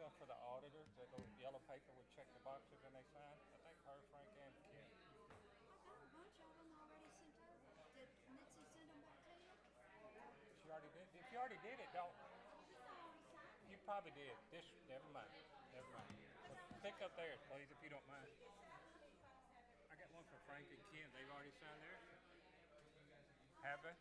stuff for the auditors, that little yellow paper would check the boxes and they sign. I think her, Frank, and Kim. I got a bunch of them already sent over. Did Mitzi send them back to you? She already did. If you already did it, don't. He's already signed You it. probably did. This, never mind. Never mind. So pick up theirs, please, if you don't mind. I got one for Frank and Kim. They've already signed theirs. Have they?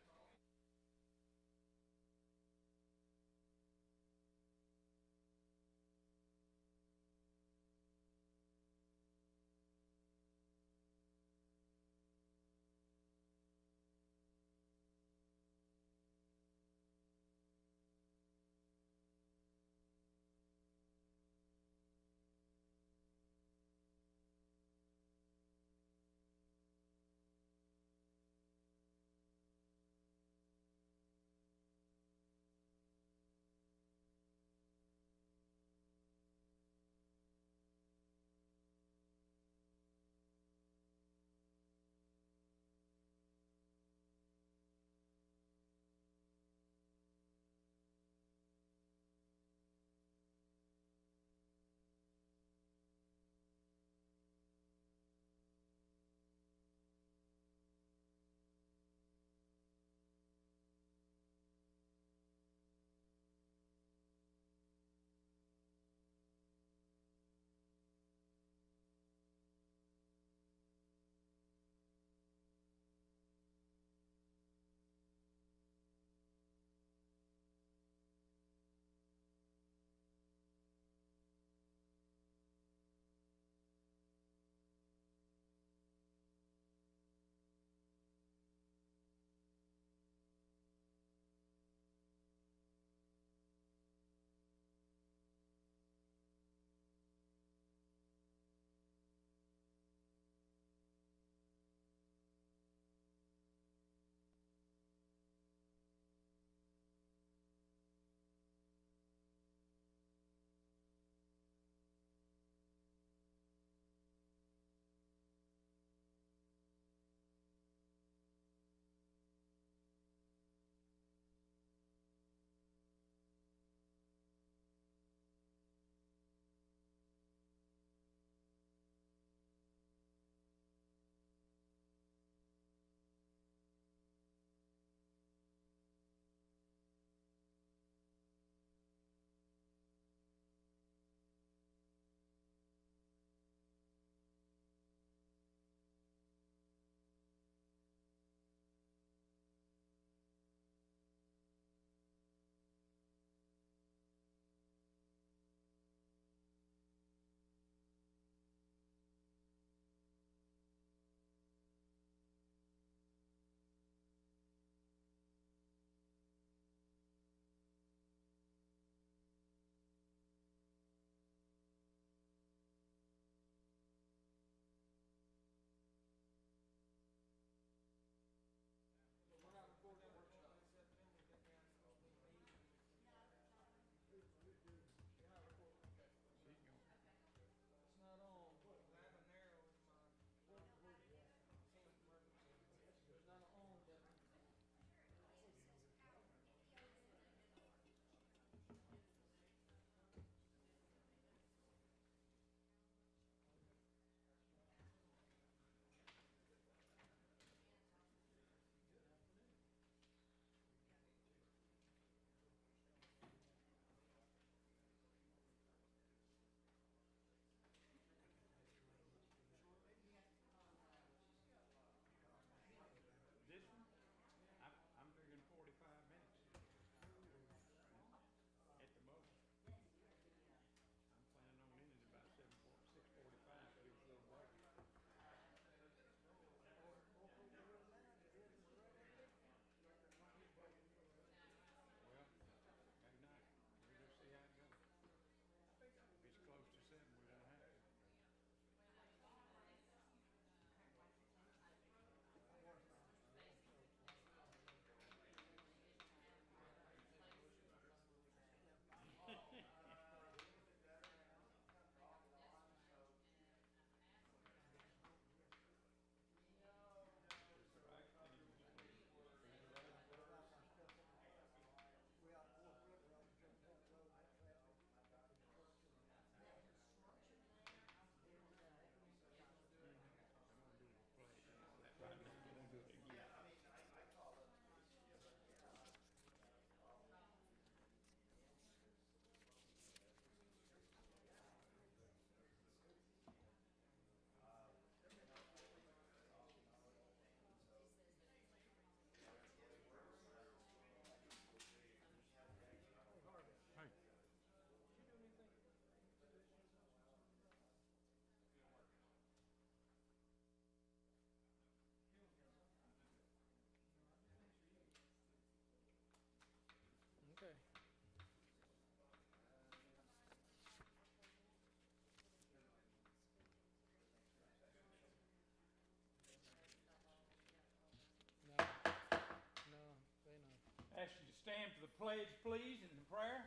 Ask you to stand for the pledge, please, and the prayer.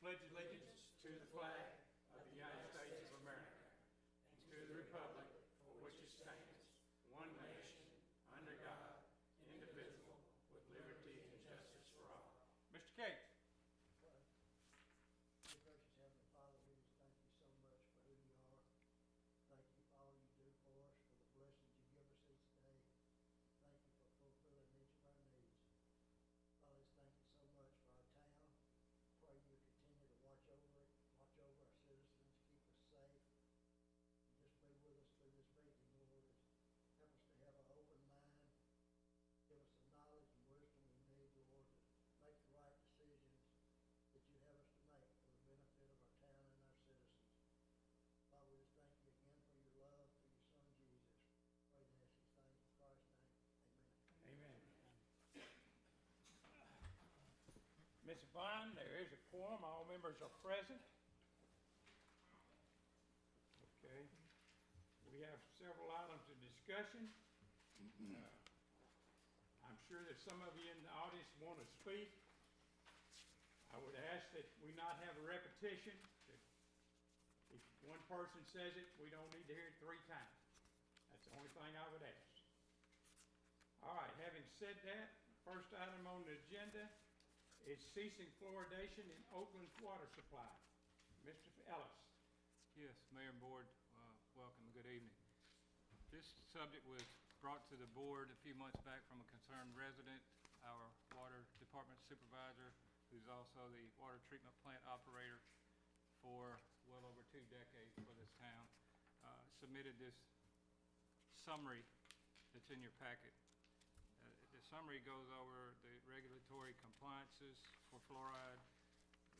Pledge allegiance to the flag of the United States of America and to the republic for which it stands, one nation, under God, indivisible, with liberty and justice for all. Mr. Cates. Dear gracious Heavenly Father, we just thank you so much for who you are. Thank you for all you do for us, for the blessings you give us each day. Thank you for fulfilling each of our needs. Father, just thank you so much for our town. Pray you continue to watch over it, watch over our citizens, keep us safe. And just be with us through this meeting, Lord. Help us to have an open mind. Give us the knowledge and wisdom we need, Lord, to make the right decisions that you have us to make for the benefit of our town and our citizens. Father, we just thank you again for your love, for your Son Jesus. Pray and ask these things in Christ's name. Amen. Amen. Ms. Vaughn, there is a quorum. All members are present. Okay. We have several items of discussion. I'm sure that some of you in the audience want to speak. I would ask that we not have a repetition. That if one person says it, we don't need to hear it 3 times. That's the only thing I would ask. All right, having said that, first item on the agenda is ceasing fluoridation in Oakland's water supply. Mr. Ellis. Yes, Mayor and Board, welcome. Good evening. This subject was brought to the board a few months back from a concerned resident. Our water department supervisor, who's also the water treatment plant operator for well over 2 decades for this town, submitted this summary that's in your packet. The summary goes over the regulatory compliances for fluoride,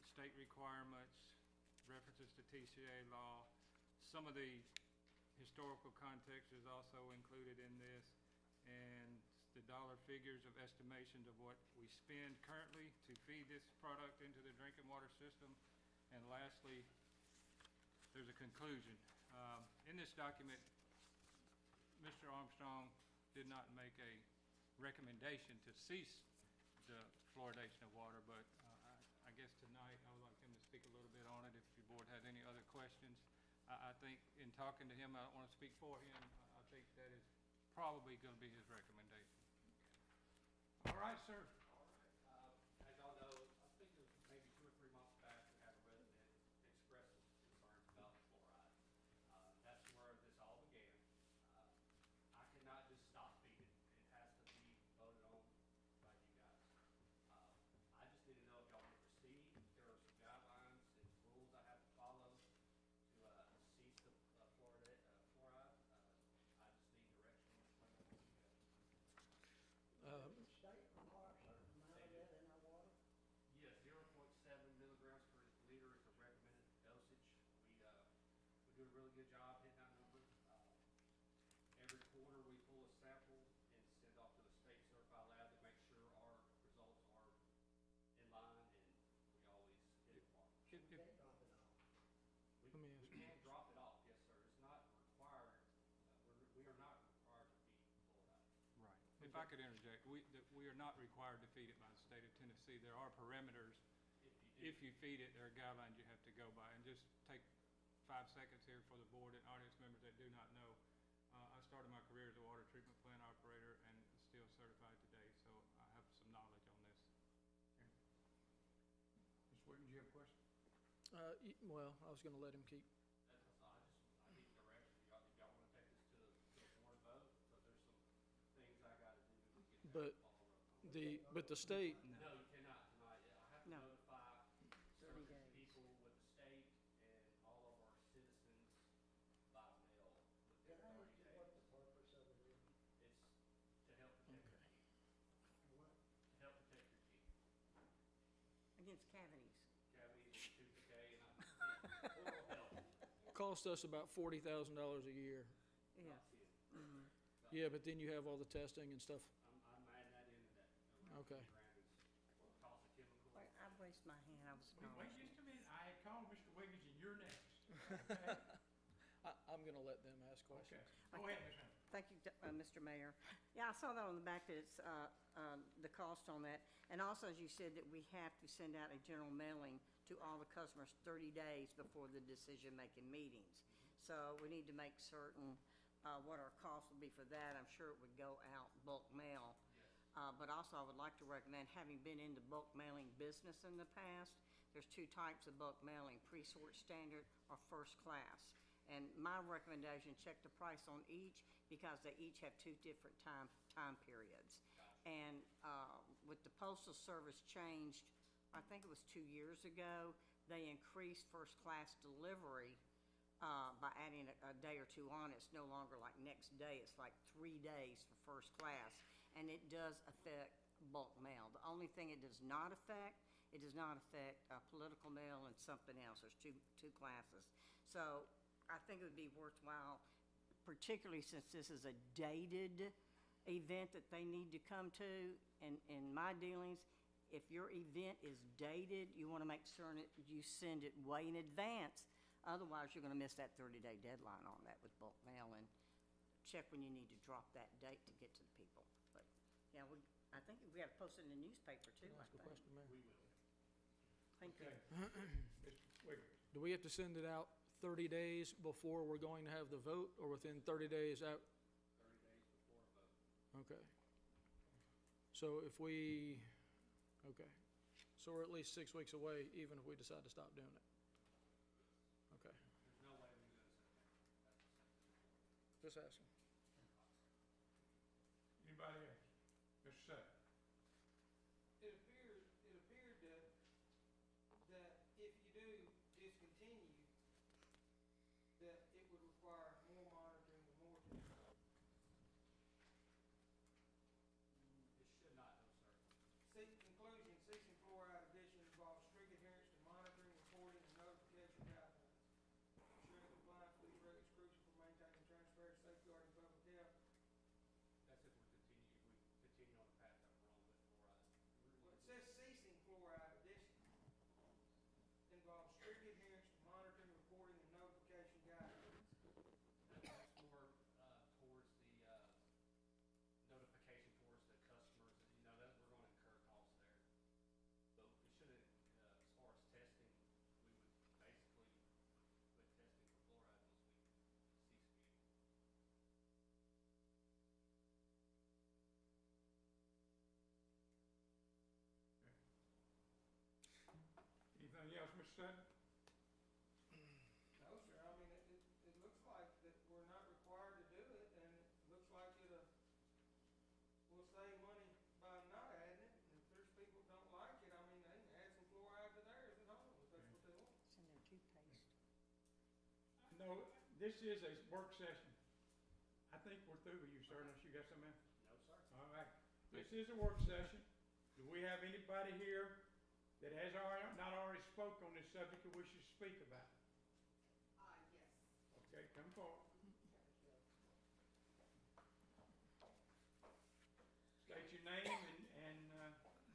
state requirements, references to TCA law. Some of the historical context is also included in this, and the dollar figures of estimations of what we spend currently to feed this product into the drinking water system. And lastly, there's a conclusion. In this document, Mr. Armstrong did not make a recommendation to cease the fluoridation of water, but I guess tonight I would like him to speak a little bit on it if your board has any other questions. I think in talking to him, I don't want to speak for him, I think that is probably going to be his recommendation. All right, sir. As y'all know, I think it was maybe 2 or 3 months back, we had a resident express some concerns about fluoride. That's where this all began. I cannot just stop feeding. It has to be voted on by you guys. I just need to know if y'all want to proceed. There are some guidelines and rules I have to follow to cease the fluoride. I just need direction on which way to go. The state requires a certain amount of that in our water. Yes, 0.7 milligrams per liter is the recommended dosage. We do a really good job hitting that number. Every quarter we pull a sample and send off to the state certified lab to make sure our results are in line, and we always hit the mark. We can't drop it off. We can drop it off, yes, sir. It's not required. We are not required to feed fluoride. Right. If I could interject, we are not required to feed it by the state of Tennessee. There are parameters. If you feed it, there are guidelines you have to go by. And just take 5 seconds here for the board and audience members that do not know. I started my career as a water treatment plant operator and still certified today, so I have some knowledge on this. Ms. Wiggins, you have a question? Well, I was going to let him keep. I need direction. If y'all want to take this to the board vote, so there's some things I got to do to get But that ball rolling. but the state, No, you cannot tonight. I have to No. notify 30 certain days. people with the state and all of our citizens by mail Can within I 30 ask you days. what the purpose of it is? It's to help protect your teeth. What? To help protect your teeth. Against cavities. Cavities and tooth decay and oral health. cost us about $40,000 a year. Yeah. That's it. Yeah, but then you have all the testing and stuff. I'm adding that into that. Okay. $50,000 is what the cost of chemicals. Wait, I raised my hand. I was Wait smiling. just a minute. I had called Mr. Wiggins and you're next. Okay? I'm going to let them ask questions. Go ahead, Ms. Hunter. Thank you, Mr. Mayor. Yeah, I saw that on the back, that it's, the cost on that. And also, as you said, that we have to send out a general mailing to all the customers 30 days before the decision-making meetings. So we need to make certain, what our cost will be for that. I'm sure it would go out bulk mail. But also, I would like to recommend, having been in the bulk mailing business in the past, there's two types of bulk mailing, pre-sort standard or first class. And my recommendation, check the price on each, because they each have two different time periods. And with the Postal Service changed, I think it was 2 years ago, they increased first class delivery by adding a day or two on. It's no longer like next day, it's like 3 days for first class. And it does affect bulk mail. The only thing it does not affect, political mail and something else. There's two classes. So I think it would be worthwhile, particularly since this is a dated event that they need to come to. And in my dealings, if your event is dated, you want to make certain that you send it way in advance. Otherwise, you're going to miss that 30-day deadline on that with bulk mail. And check when you need to drop that date to get to the people. But yeah, I think we got to post it in the newspaper too. Can I ask a question, Mayor? We will. Thank you. Okay. Mr. Wiggers. Do we have to send it out 30 days before we're going to have the vote, or within 30 days out? 30 days before a vote. Okay. So if we, okay, so we're at least 6 weeks away, even if we decide to stop doing it? Okay, There's no way we do it in September. just asking. Anybody else? Mr. Sutton? It appeared that if you do discontinue, that it would require more monitoring and more testing. It should not, no, sir. Conclusion, cesium fluoride addition involves strict adherence to monitoring, reporting, and notification guidelines. Ensuring compliance with these regs is crucial for maintaining transparency, safeguarding public health. That's if we continue on the path that we're on with fluoride. Well, it says cesium fluoride addition involves strict adherence to monitoring, reporting, and notification guidelines. That's more towards the notification towards the customers, that that we're going to incur costs there. But we shouldn't, as far as testing, we would basically quit testing for fluoride once we cease fuel. Anything else, Mr. Sutton? No, sir, I mean, it looks like that we're not required to do it, and it looks like we'll save money by not adding it, and if there's people that don't like it, I mean, they can add some fluoride to theirs at home, if that's what they want. Send their toothpaste. No, this is a work session. I think we're through with you, sir, unless you got something else. No, sir. All right. This is a work session. Do we have anybody here that has not already spoke on this subject that we should speak about? Yes. Okay, come forward. State your name and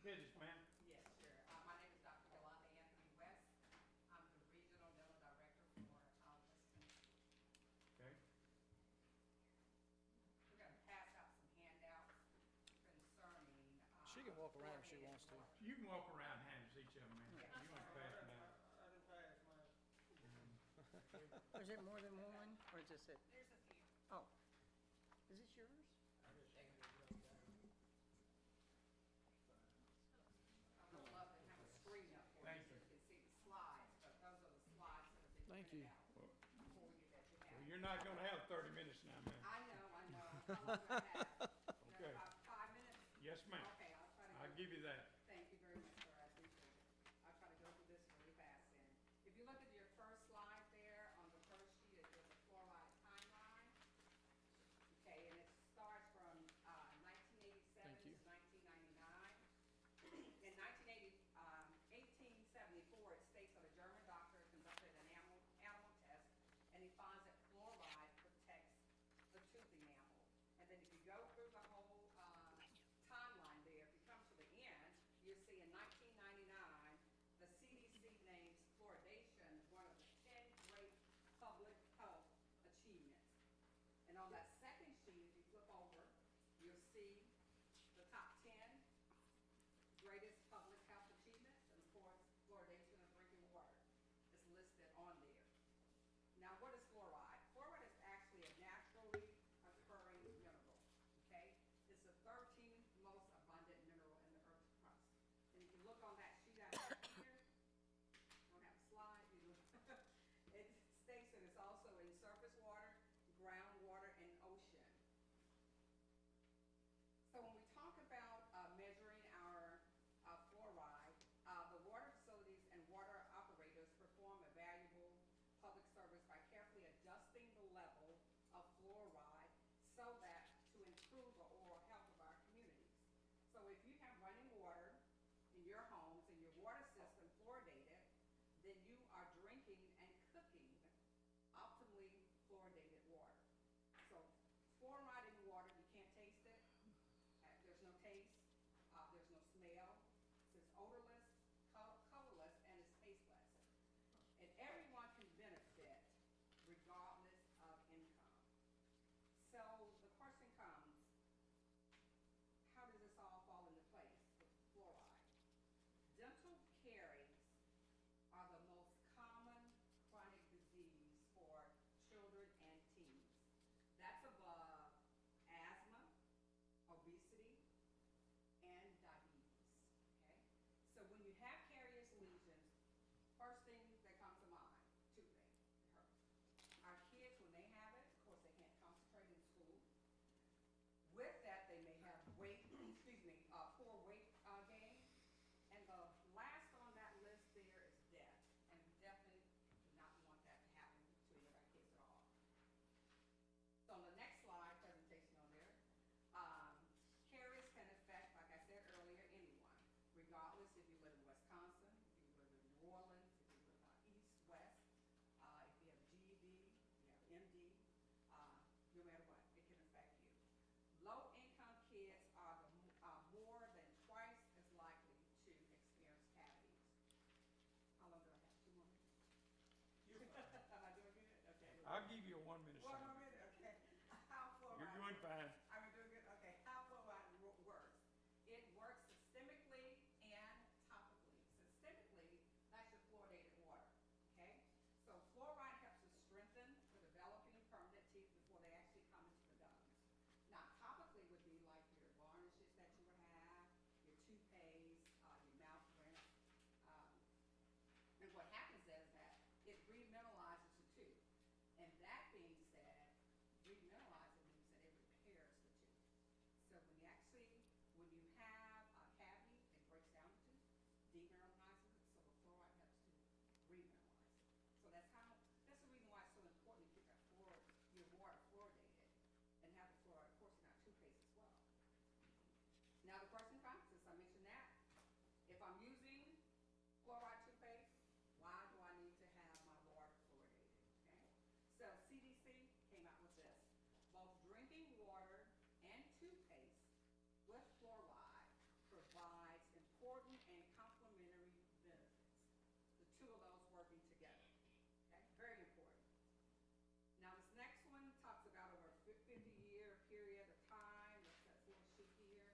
business, ma'am. Yes, sure. My name is Dr. Yolanda Anthony West. I'm the Regional Dental Director for Western. Okay. We're going to pass out some handouts concerning. She can walk around if she wants to. You can walk around and hand us each of them, ma'am. Yes. You want to pass them out. I didn't pass mine. Is it more than one, or is this it? There's a few. Oh, is this yours? I would love to have a screen up for Thank you so you can see the slides, but those are the slides that have been Thank printed you. out for you that you Well, have. you're not gonna have 30 minutes now, ma'am. I know. How long do I have? Okay. About 5 minutes? Yes, ma'am. Okay, I'll try to. I'll give you that. Thank you very much, sir, I appreciate it. I'll try to go through this really fast then. If you look at your first slide there, on the first sheet, it says a fluoride timeline. Okay, and it starts from 1987 Thank you. to 1999. In 1874, it states that a German doctor conducted an animal test, and he finds that fluoride protects the tooth enamel. And then if you go through the whole timeline there, if you come to the end, greatest public health achievements, and of course, fluoridation of drinking water is listed on there. Now, what is fluoride? Fluoride is actually a naturally occurring mineral, okay? It's the 13th most abundant mineral in the Earth's crust. And if you look on that sheet I have here, don't have a slide, it states that it's also in surface water, groundwater, and ocean. So when we talk about measuring our fluoride, the water facilities and water operators perform a valuable public service by carefully adjusting the level of fluoride so that to improve the oral health of our communities. So if you have running water in your homes and your water system fluoridated, then you are drinking and cooking optimally fluoridated water. So fluoride in water, you can't taste it. There's no taste. There's no smell. It's odorless, colorless, and it's tasteless. And everyone can benefit regardless of income. So the question comes, how does this all fall into place with fluoride? Dental caries are the most common chronic disease for children and teens. That's above asthma, obesity, and diabetes, okay? So when you have carious lesions, first thing that comes to mind, toothache, it hurts. Our kids, when they have it, of course, they can't concentrate in school. With that, they may have weight, poor weight gain. And the last on that list there is death. And we definitely do not want that to happen to any of our kids at all. So on the next slide, presentation on there, caries can affect, like I said earlier, anyone, regardless if you live in Wisconsin, if you live in New Orleans, if you live east, west, if you have GED, you have MD, no matter what, it can affect you. Low-income kids are more than twice as likely to experience cavities. How long do I have? 2 more minutes? Am I doing good? Okay. I'll give you a 1 minute. 1 more minute, okay. How fluoride? You're doing fine. Are we doing good? Okay. How fluoride works? It works systemically and topically. Systemically, that's your fluoridated water, okay? So fluoride helps to strengthen the developing permanent teeth before they actually come into the gums. Now, topically would be like your varnishes that you would have, your toothpaste, your mouth rinse. And what happens is that it remineralizes the tooth. And that being said, remineralizing means that it repairs the tooth. So when you have a cavity, it breaks down the tooth, demineralizes it, so the fluoride helps to remineralize it. So that's the reason why it's so important to keep your water fluoridated and have the fluoride, of course, in our toothpaste as well. Now the question comes, since I mentioned that, if I'm using fluoride toothpaste, why do I need to have my water fluoridated, okay? So CDC came out with this. Both drinking water and toothpaste with fluoride provides important and complementary benefits. The two of those working together, okay? Very important. Now this next one talks about over a 50-year period of time. That's that little sheet here.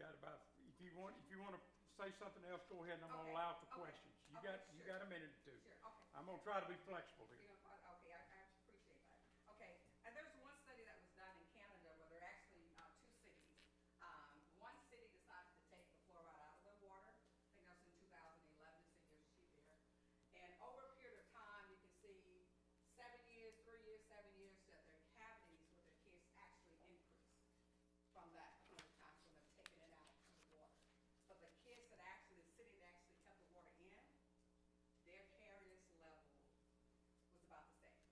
got about, if you want to say something else, go ahead, and I'm gonna Okay, allow for okay, questions. You okay, got sure. a minute or two. Sure, okay. I'm gonna try to be flexible here. You're gonna, okay, I appreciate that. Okay, and there's one study that was done in Canada where there are actually, two cities. One city decided to take the fluoride out of their water. I think that was in 2011, it's in your sheet there. And over a period of time, you can see 7 years, 3 years, 7 years, that their cavities with their kids actually increased from that period of time, from them taking it out of the water. But the kids that actually, the city that actually kept the water in, their caries level was about the same.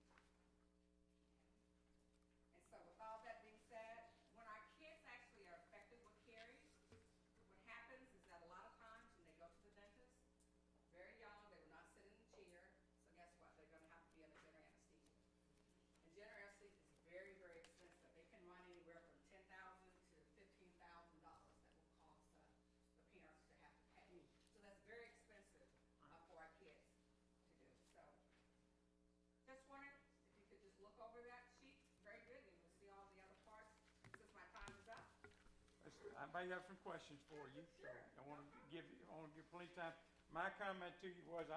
And so with all that being said, when our kids actually are affected with caries, what happens is that a lot of times when they go to the dentist, very young, they will not sit in the chair, so guess what? They're gonna have to be under general anesthesia. And general anesthesia is very, very expensive. They can run anywhere from $10,000 to $15,000 that will cost the parents to have to pay. So that's very expensive for our kids to do. So just wondering if you could just look over that sheet, very good, and you'll see all the other parts. Since my time is up. I may have some questions for you, so I want to give plenty of time. My comment to you was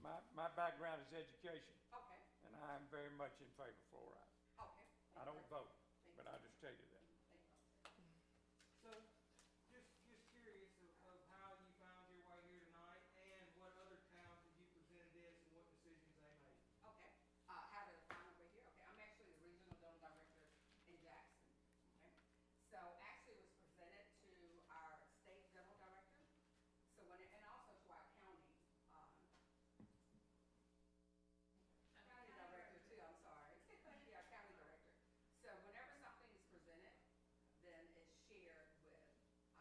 my background is education, Okay, and I am very much in favor of fluoride. okay. I don't vote, but I just tell you that. Thank you. So, just curious of how you found your way here tonight, and what other towns have you presented this, and what decisions they made? Okay, how did I find over here? Okay, I'm actually the regional dental director in Jackson, okay? So actually it was presented to our state dental director, so when, and also to our county, county director too, I'm sorry. Yeah, county director. So whenever something is presented, then it's shared with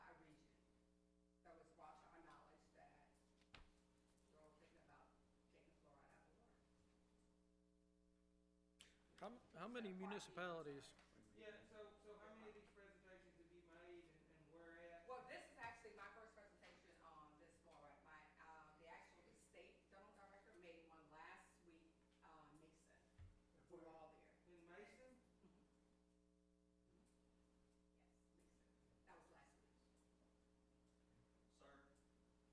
our region. So it's brought to our knowledge that we're all thinking about taking fluoride out of the water. How many municipalities? Yeah, so how many of these presentations have you made, and where at? Well, this is actually my first presentation on this fluoride. The actual state dental director made one last week, Mason. We were all there. In Mason? Yes, Mason. That was last week. Sir,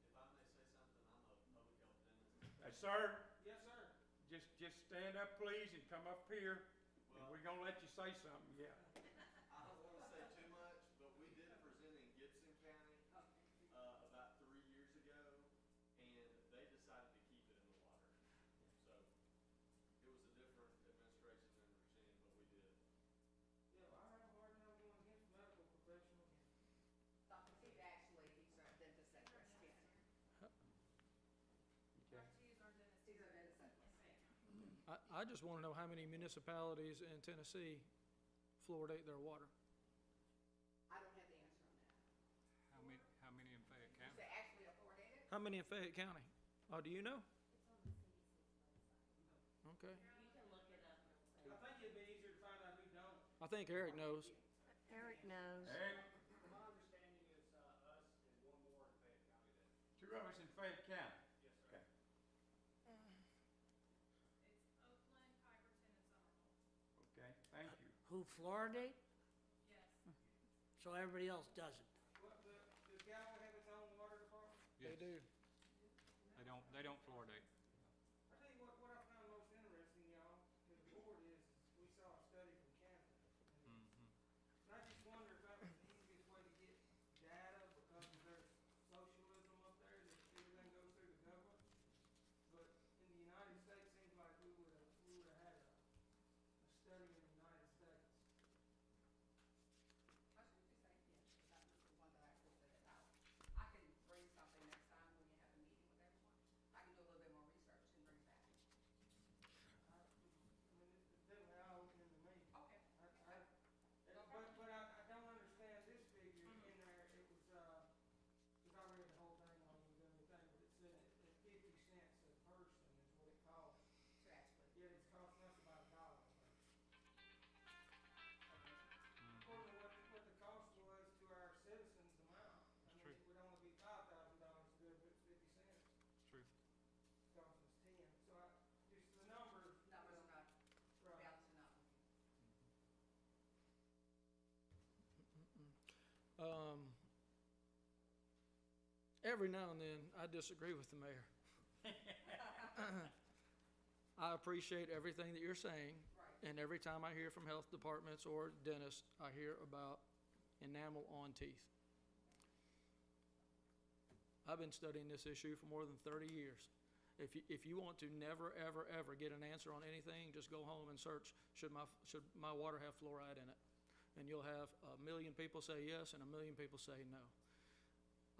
if I may say something, I'm a public health dentist. Sir, Yes, sir. just stand up, please, and come up here, and Well- we're gonna let you say something, yeah. I don't want to say too much, but we did present in Gibson County Okay. about 3 years ago, and they decided to keep it in the water. So it was a different administration than Virginia, but we did. Yeah, well, I have a hard time going against medical professionals. Dr. T actually, he's our dentist at West County. Okay. He's our dentist at West County. I just want to know how many municipalities in Tennessee fluoridate their water. I don't have the answer on that. How many in Fayette You County? say actually fluoridated? How many in Fayette County? Oh, do you know? It's on the CDC's website. Okay. You can look it up real quick. I think it'd be easier to find out who don't. I think Eric knows. Eric knows. Eric, My understanding is us and one more in Fayette County then. 2 of us in Fayette County. Yes, sir. Okay. It's Oakland, Hyperton, and Somerville. Okay, thank you. Who fluoridate? Yes. So everybody else doesn't? What, does Galway have its own water department? They Yes. do. They don't fluoridate. I tell you what I found most interesting, y'all, to the board is we saw a study from Canada. Mhm. And I just wonder if that was the easiest way to get data, because there's socialism up there, that everything goes through the government. But in the United States, seems like we would've had a study in the United States. I should just say, yes, that was the one that I presented out. I can bring something next time when you have a meeting with everyone. I can do a little bit more research and bring it back. I mean, it's definitely eye-opening to me. Okay. But I don't understand this figure in there. It was, cause I read the whole thing while you were doing your thing, but it said at 50 cents a person is what it costs. To actually, Yet it's costing us about $1 a person. Mm-hmm. According to what the cost was to our citizens amount, I mean, True. it would only be $5,000 to do it, if it's 50 cents, It's true. it's costing us 10. So just the numbers. numbers are not Right. balancing out. Um, every now and then, I disagree with the mayor. I appreciate everything that you're saying, Right. and every time I hear from health departments or dentists, I hear about enamel on teeth. I've been studying this issue for more than 30 years. If you want to never, ever, ever get an answer on anything, just go home and search, should my water have fluoride in it? And you'll have 1 million people say yes and 1 million people say no.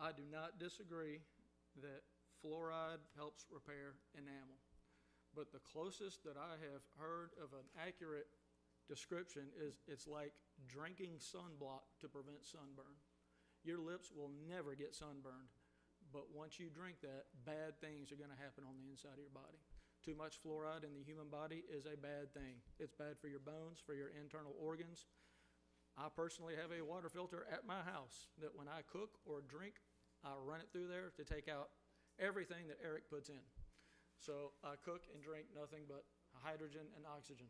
I do not disagree that fluoride helps repair enamel. But the closest that I have heard of an accurate description is it's like drinking sunblock to prevent sunburn. Your lips will never get sunburned, but once you drink that, bad things are going to happen on the inside of your body. Too much fluoride in the human body is a bad thing. It's bad for your bones, for your internal organs. I personally have a water filter at my house that when I cook or drink, I run it through there to take out everything that Eric puts in. So I cook and drink nothing but hydrogen and oxygen.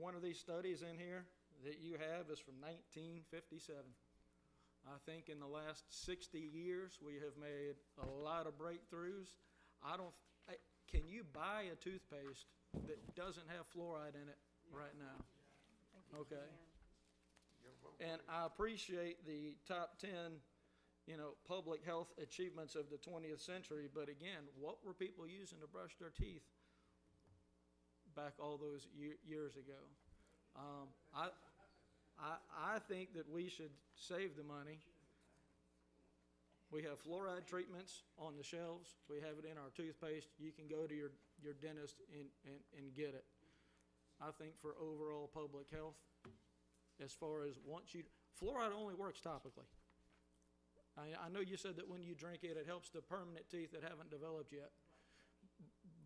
One of these studies in here that you have is from 1957. I think in the last 60 years, we have made a lot of breakthroughs. Can you buy a toothpaste that doesn't have fluoride in it right now? Okay. And I appreciate the top 10 public health achievements of the 20th century, but again, what were people using to brush their teeth back all those years ago? I think that we should save the money. We have fluoride treatments on the shelves. We have it in our toothpaste. You can go to your dentist and get it. I think for overall public health, as far as fluoride only works topically. I know you said that when you drink it, it helps the permanent teeth that haven't developed yet,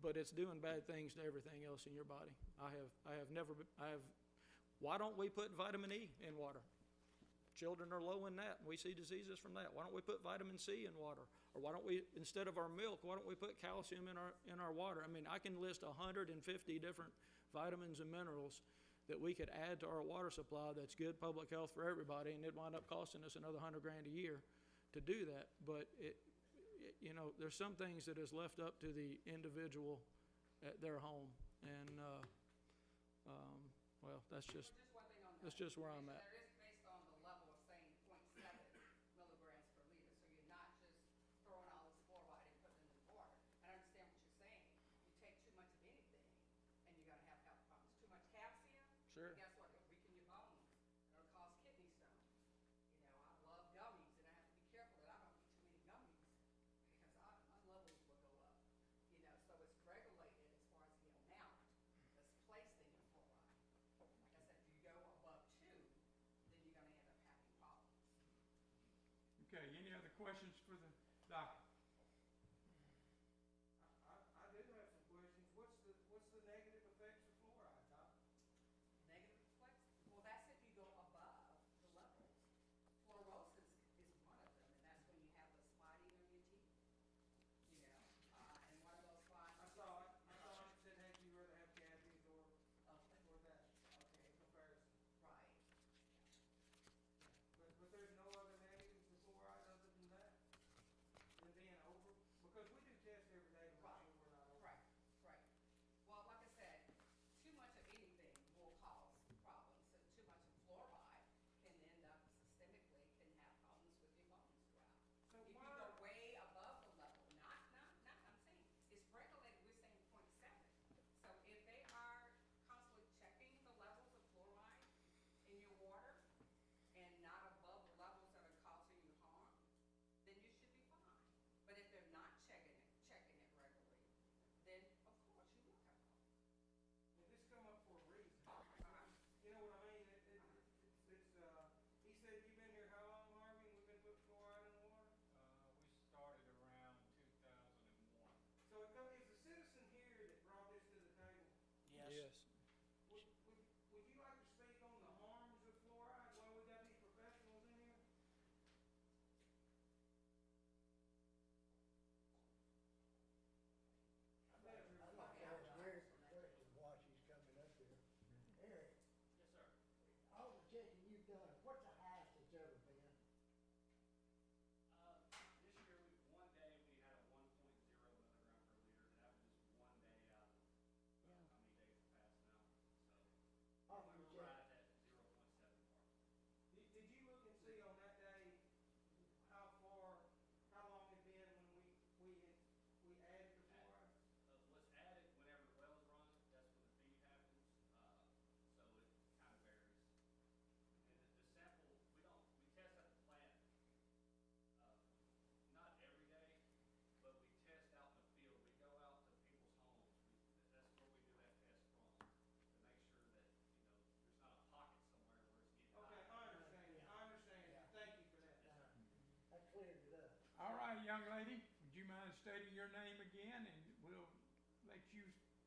but it's doing bad things to everything else in your body. Why don't we put vitamin E in water? Children are low in that, and we see diseases from that. Why don't we put vitamin C in water? Or why don't we, instead of our milk, why don't we put calcium in our water? I mean, I can list 150 different vitamins and minerals that we could add to our water supply that's good public health for everybody, and it'd wind up costing us another $100,000 a year to do that. But there's some things that is left up to the individual at their home, and well, that's just Well, just one thing on that. that's just where I'm at. There is based on the level of saying 0.7 milligrams per liter, so you're not just throwing all this fluoride and putting it in the water. I understand what you're saying. You take too much of anything, and you're gonna have health problems. Too much calcium, Sure. and guess what? It'll weaken your bones. It'll cause kidney stones. I love gummies, and I have to be careful that I don't eat too many gummies because my levels will go up. So it's regulated as far as the amount that's placed in your fluoride. Like I said, if you go above 2, then you're gonna end up having problems. Okay, any other questions for the doctor? I do have some questions. What's the negative effects of fluoride, Doc? Negative effects? Well, that's if you go above the levels. Fluorosis is one of them, and that's when you have the spotting on your teeth. And one of those spots. I saw it. It said, hey, you rather have cavities or that, Okay, comparison. right. But there's no other negatives to fluoride other than that? young lady, would you mind stating your name again, and we'll let you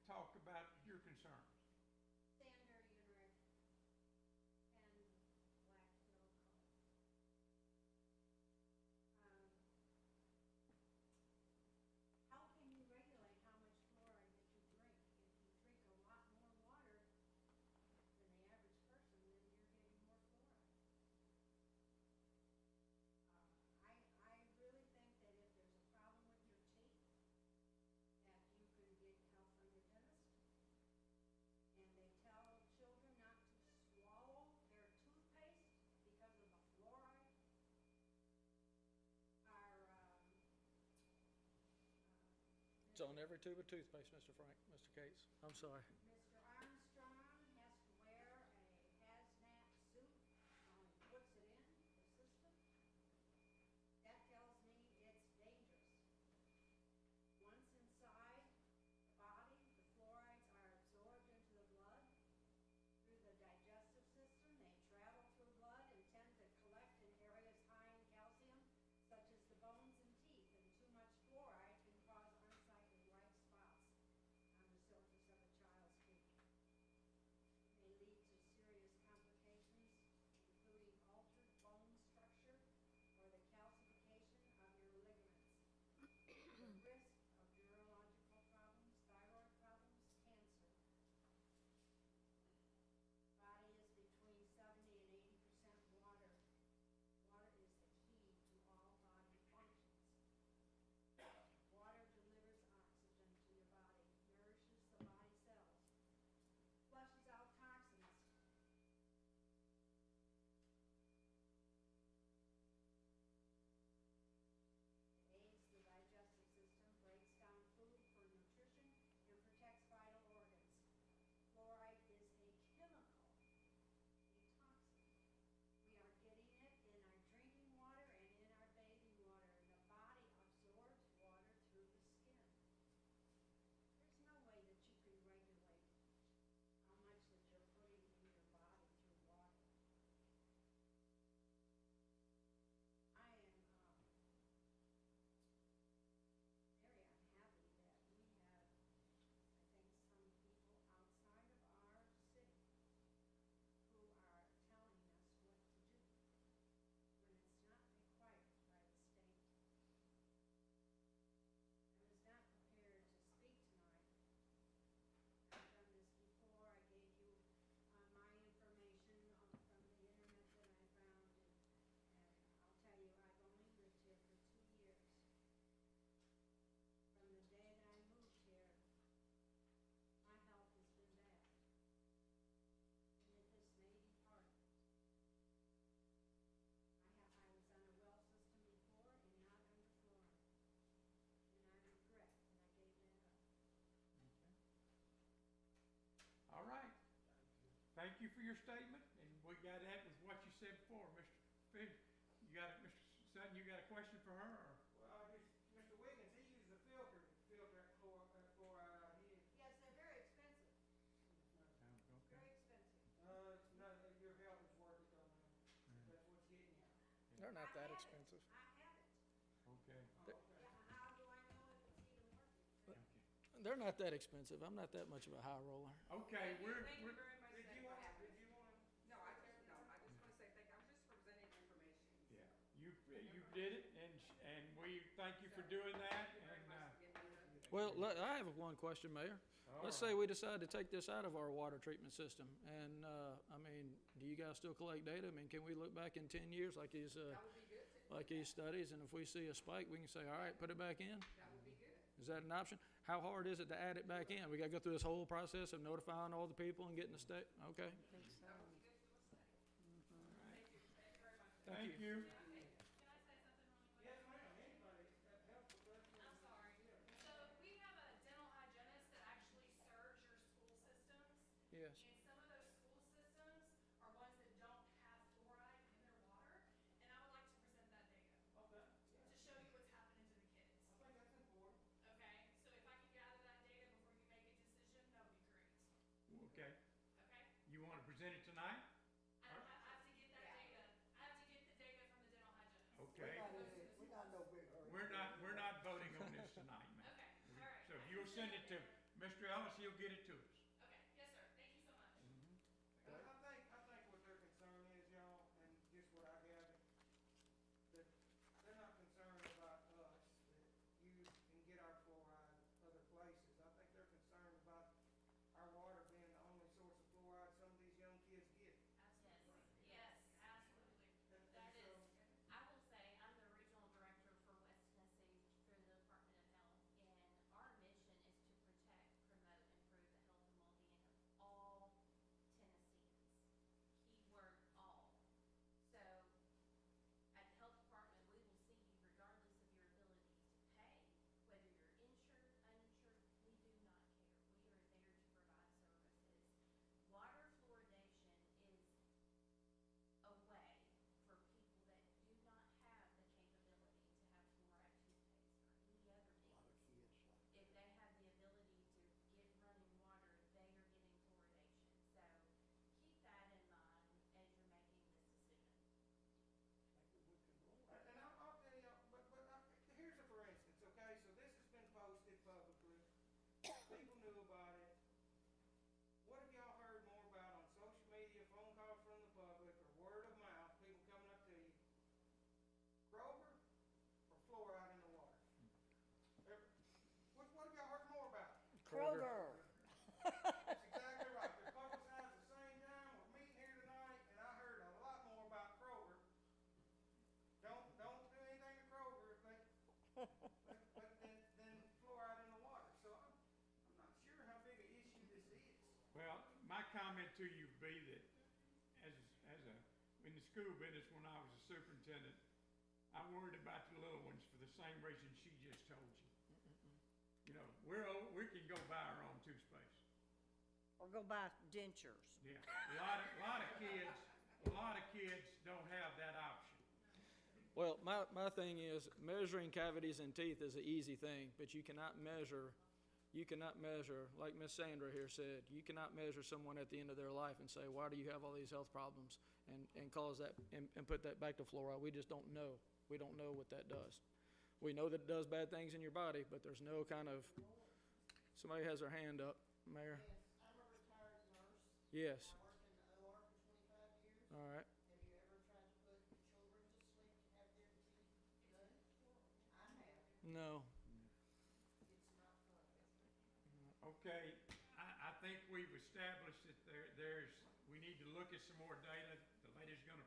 talk about your concerns? Sander Unrick and Black Hill Cove. How can you regulate how much fluoride that you drink? If you drink a lot more water than the average person, then you're getting more fluoride. I really think that if there's a problem with your teeth, that you can get help from your dentist. And they tell children not to swallow their toothpaste because of the fluoride. It's on every tube of toothpaste, Mr. Mr. Cates. I'm sorry. Mr. Armstrong has to wear a hazmat suit when he puts it in the system. That tells me it's dangerous. Once inside the body, the fluorides are absorbed into the blood through the digestive system. They travel through blood and tend to collect in areas high in calcium, such as the bones and teeth. And too much fluoride can cause unsightly white spots on the surface of a child's teeth. It may lead to serious complications, including altered bone structure or the calcification of your ligaments. The risk of neurological problems, thyroid problems, cancer. Body is between 70 and 80% water. Water is the key to all body functions. Water delivers oxygen to your body, nourishes the body cells, flushes out toxins. It aids the digestive system, breaks down food for nutrition, and protects vital organs. Fluoride is a chemical, a toxin. We are getting it in our drinking water and in our bathing water. The body absorbs water through the skin. There's no way that you can regulate how much that you're putting in your body through water. I am very unhappy that we have, I think, some people outside of our city who are telling us what to do when it's not required by the state. I was not prepared to speak tonight. I've done this before. I gave you my information from the internet that I found, and I'll tell you, I've only lived here for 2 years. From the day that I moved here, my health has been bad, and this may be part of it. I was on a well system before and not under fluoride, and I regret that I gave that up. All right. Thank you for your statement, and we got that with what you said before. Mr. Fish, you got it, Mr. Sutton, you got a question for her, or? Well, Mr. Wiggins, he uses a filter to filter that fluoride out of his. Yes, they're very expensive, Okay. very expensive. No, your health is worth it though, man. That's what's getting you. They're not I that have it. expensive. I have it. Okay. Oh, okay. Yeah, how do I know if it's even working? Okay. They're not that expensive. I'm not that much of a high roller. Okay, we're, Thank you very much. Did That's you what want, happened. did you want? No, I just wanna say thank you. I'm just presenting information. yeah, you did it, and we thank you for doing that, and, Well, I have one question, Mayor. Let's say we decide to take this out of our water treatment system, and, I mean, do you guys still collect data? I mean, can we look back in 10 years like these, That would be good. like these studies, and if we see a spike, we can say, all right, put it back in? That would be good. Is that an option? How hard is it to add it back in? We gotta go through this whole process of notifying all the people and getting the state, okay? thank you. Can I say something really quick? Yes, ma'am, anybody, that helps with that. I'm sorry. So we have a dental hygienist that actually serves your school systems. Yes. And some of those school systems are ones that don't have fluoride in their water. And I would like to present that data Okay, to show you what's happening to the kids. I think that's important. Okay? So if I could gather that data before you make a decision, that would be great. Okay, Okay? you wanna present it tonight? I have to get that data. I have to get the data from the dental hygienist. Okay, We not in no big hurry. we're you'll send it to Mr. Ellis, he'll get it to us. Okay, yes, sir, thank you so much. And I think what their concern is, y'all, and just what I gather, that they're not concerned about us, that you can get our fluoride other places. I think they're concerned about our water being the only source of fluoride some of these young kids get. Absolutely. Yes, absolutely. And That so, is, I will say, I'm the regional director for West Tennessee through the Department of Health, and our mission is to protect, promote, improve the health and well-being of all Tennesseans. Keyword all. So, at the health department, we will see you regardless of your abilities to pay, whether you're insured, uninsured, we do not care. We are there to provide services. Water fluoridation is a way for people that do not have the capability to have fluoride toothpaste or any other A lot of means. kids like. If they have the ability to get running water, they are getting fluoridation. So keep that in mind as you're making this decision. Maybe we can roll. and I'll tell you, here's a for instance, okay, so this has been posted publicly, people knew about it. What have y'all heard more about on social media, phone calls from the public, or word of mouth, people coming up to you? Kroger or fluoride in the water? What have y'all heard more about? Kroger. That's exactly right. They're publicized at the same time. We're meeting here tonight, and I heard a lot more about Kroger. Don't do anything to Kroger if they, than fluoride in the water. So I'm not sure how big an issue this is. Well, my comment to you would be that in the school business, when I was a superintendent, I worried about the little ones for the same reason she just told you. You know, we can go buy our own toothpaste. Or go buy dentures. Yeah, a lot of kids don't have that option. Well, my thing is, measuring cavities in teeth is an easy thing, but you cannot measure, like Miss Sandra here said, you cannot measure someone at the end of their life and say, why do you have all these health problems, and cause that, and put that back to fluoride. We just don't know. We don't know what that does. We know that it does bad things in your body, but there's no kind of, somebody has their hand up, Mayor. Yes, I'm a retired nurse. Yes, I worked in the OR for 25 years. all right. Have you ever tried to put children to sleep to have their teeth done? I have. No. It's not fun. Okay, I think we've established that we need to look at some more data. The lady's gonna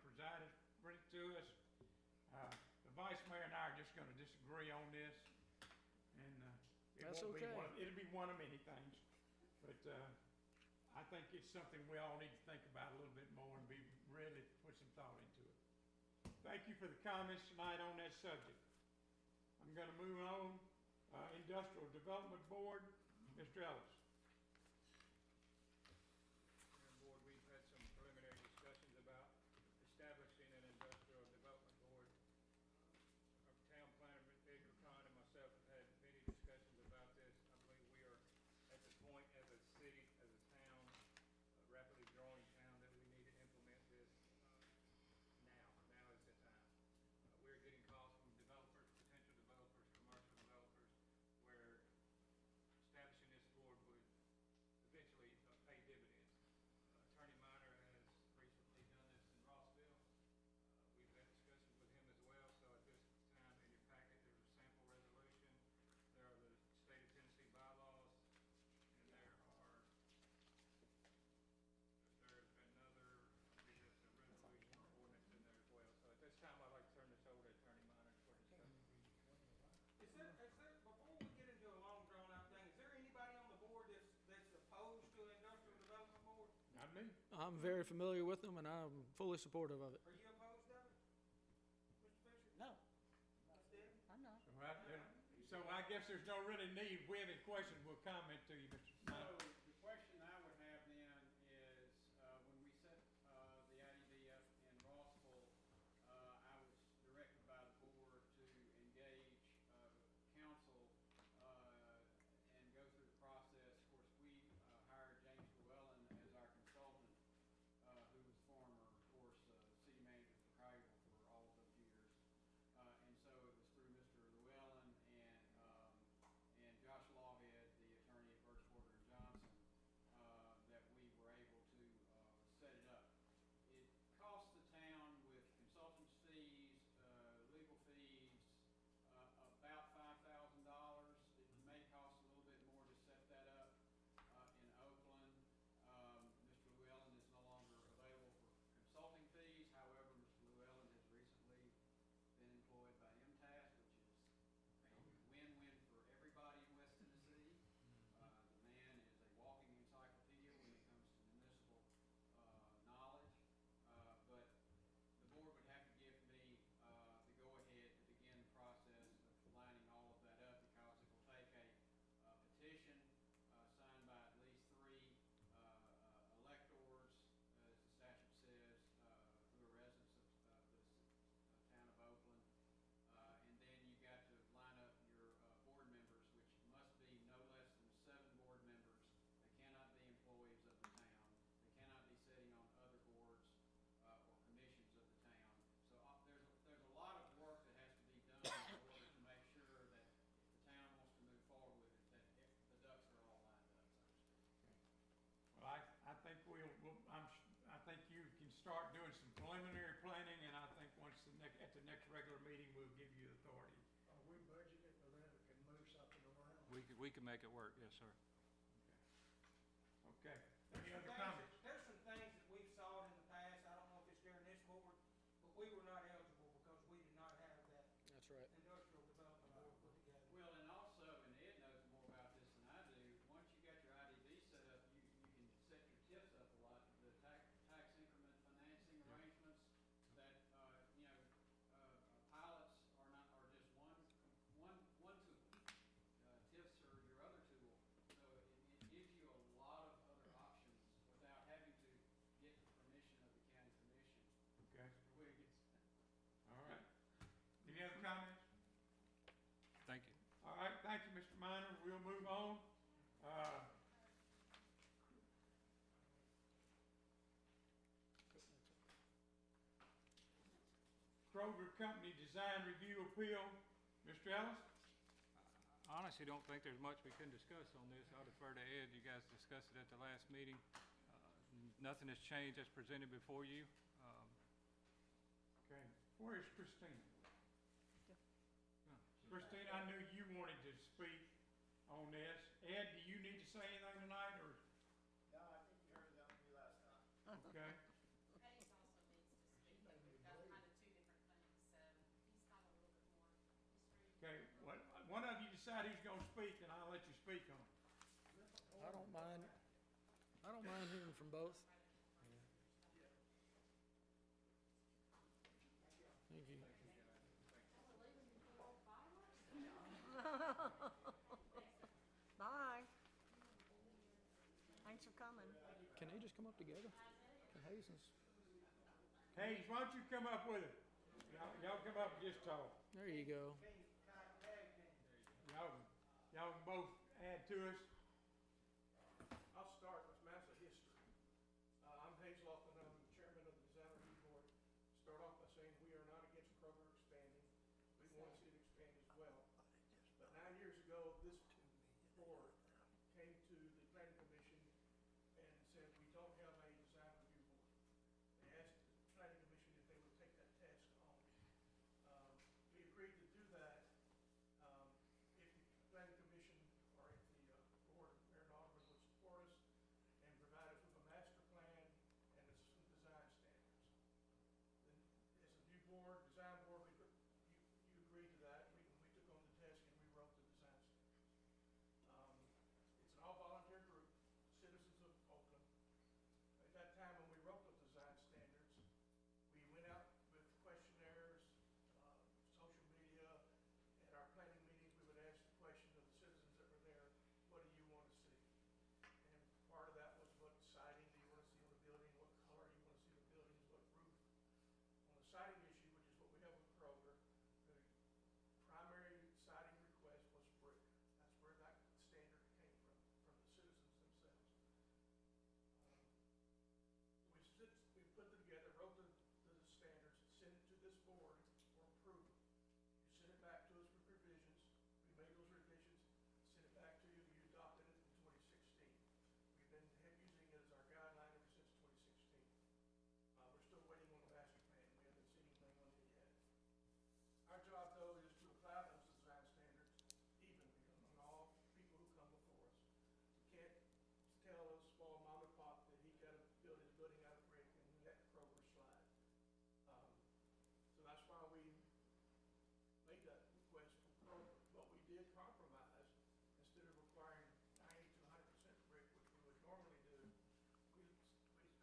bring it to us. The vice mayor and I are just gonna disagree on this, and, That's okay. It'll be one of many things. But, I think it's something we all need to think about a little bit more and really put some thought into it. Thank you for the comments tonight on that subject. I'm gonna move on, Industrial Development Board, Mr. Ellis. Mayor and Board, we've had some preliminary discussions about establishing an industrial development board. Our town planner, Ed Ricon, and myself have had many discussions about this. I believe we are at the point as a city, as a town, a rapidly growing town, that we need to implement this now. Now is the time. We're getting calls from developers, potential developers, commercial developers, where establishing this board would eventually pay dividends. Attorney Minor has recently done this in Rossville. We've had discussions with him as well, so at this time in your packet, there's a sample resolution. There are the state of Tennessee bylaws, and there's another, I believe that's a resolution or ordinance in there as well. So at this time, I'd like to turn this over to Attorney Minor for discussion. Before we get into a long drawn out thing, is there anybody on the board that's opposed to an industrial development board? Not me. I'm very familiar with them, and I'm fully supportive of it. Are you opposed of it? Mr. Fisher? No, Ms. Debbie? I'm not. So I guess there's no really need. If we have any questions, we'll comment to you, Mr. So Minor. the question I would have then is, when we set, the IDBF in Rossville, I was directed by the board to engage, council, and go through the process. Of course, we, hired James Llewellyn as our consultant, who was former, of course, city manager for Craigville for all of those years. And so it was through Mr. Llewellyn and Josh Lawhead, the we can make it work, yes, sir. Okay, any There's other some things comments? there's some things that we've saw in the past, I don't know if it's during this board, but we were not eligible because we did not have that That's right. industrial development board put together. Well, and also, and Ed knows more about this than I do, once you got your IDB set up, you can set your tips up a lot. The tax increment financing arrangements that, pilots are just one tool. Tips are your other tool. So it gives you a lot of other options without having to get the permission of the county commission. Okay, Wiggins. all right. Any other comments? Thank you. All right, thank you, Mr. Minor. We'll move on. Kroger Company Design Review Appeal, Mr. Ellis? I honestly don't think there's much we can discuss on this. I'll defer to Ed. You guys discussed it at the last meeting. Nothing has changed as presented before you. Okay, where is Christina? Christina, I knew you wanted to speak on this. Ed, do you need to say anything tonight, or? No, I think you heard that from me last time. Okay, Hayes also needs to speak, but we've got kind of two different things, so he's got a little bit more history. okay, one of you decide who's gonna speak, and I'll let you speak on it. I don't mind hearing from both. Thank you. Bye. Thanks for coming. Can they just come up together? Can Hazen's? Hayes, why don't you come up with it? Y'all come up and just talk. There you go. Y'all can both add to us. I'll start with massive history. I'm Hayes Laughlin, I'm the chairman of the Design Review Board. Start off by saying we are not against Kroger expanding. We want to see it expand as well. But 9 years ago, this board came to the planning commission and said, we don't have a design review board. They asked the planning commission if they would take that task on. We agreed to do that if the planning commission or if the board of mayor and alderman would support us and provide us with a master plan and some design standards. Then, as a new board, design board, you agreed to that. We took on the task and we wrote the design standards. It's an all-volunteer group, citizens of Oakland. At that time, when we wrote those design standards, we went out with questionnaires, social media. At our planning meetings, we would ask the question of the citizens that were there, what do you want to see? And part of that was what siding do you want to see on the building, what color you want to see the buildings, what roof. On the siding issue, which is what we have with Kroger, the primary siding request was brick. That's where that standard came from the citizens themselves. We put them together, wrote the standards, sent it to this board for approval. You sent it back to us with revisions. We made those revisions, sent it back to you. You adopted it in 2016. We've been using it as our guideline ever since 2016. We're still waiting on the master plan. We haven't seen anything on it yet. Our job, though, is to apply those design standards evenly among all people who come before us. You can't tell a small mom and pop that he got to build his building out of brick and let Kroger slide. So that's why we made that request for Kroger. But we did compromise. Instead of requiring 90 to 100% brick, which we would normally do, we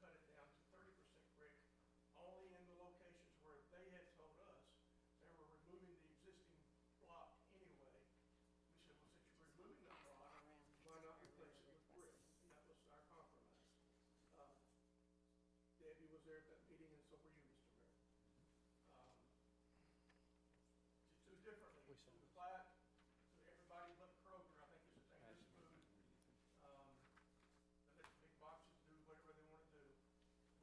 cut it down to 30% brick, only in the locations where they had told us they were removing the existing block anyway. We said, well, since you're removing the block, why not replace it with brick? And that was our compromise. Debbie was there at that meeting, and so were you, Mr. Mayor. To do differently, to apply it to everybody but Kroger, I think is a thing that's smooth. And let the big boxes do whatever they want to do.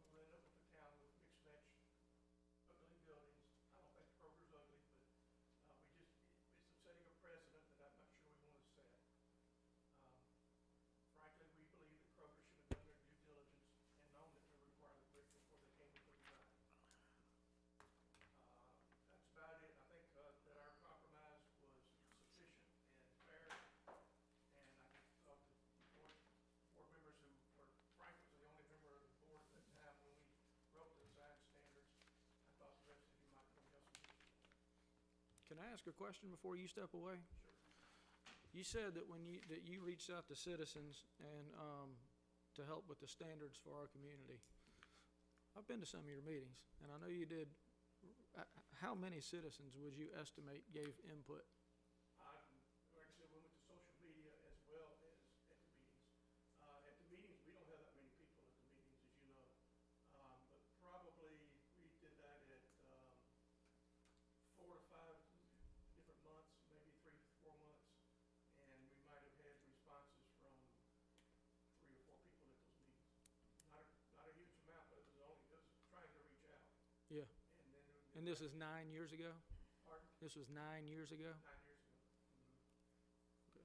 We'll end up with a town with mixed match ugly buildings. I don't think Kroger's ugly, but it's setting a precedent that I'm not sure we want to set. Frankly, we believe that Kroger should have done their due diligence and known that they require the brick before they came with the design. That's about it. I think that our compromise was Can I ask a question before you step away? You said that that you reached out to citizens and, to help with the standards for our community. I've been to some of your meetings, and I know you did. How many citizens would you estimate gave input? Like I said, we went to social media as well as at the meetings. At the meetings, we don't have that many people at the meetings, as you know. But probably we did that at 4 to 5 different months, maybe 3 to 4 months. And we might have had responses from 3 or 4 people at those meetings. Not a huge amount, but it was trying to reach out. Yeah. And this is 9 years ago? Pardon? This was 9 years ago? 9 years ago. Okay.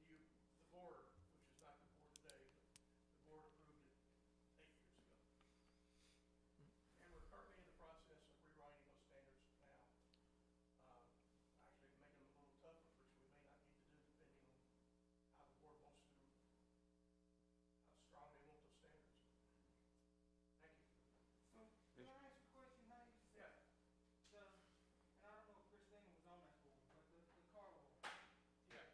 And the board, which is not the board today, but the board approved it 8 years ago. And we're currently in the process of rewriting those standards now. Actually making them a little tougher, which we may not need to do depending on how the board wants to, how strong they want those standards. Thank you. So, can I ask a question, Hayes? Yeah. And I don't know if Christina was on that board, but the car wash, Yeah.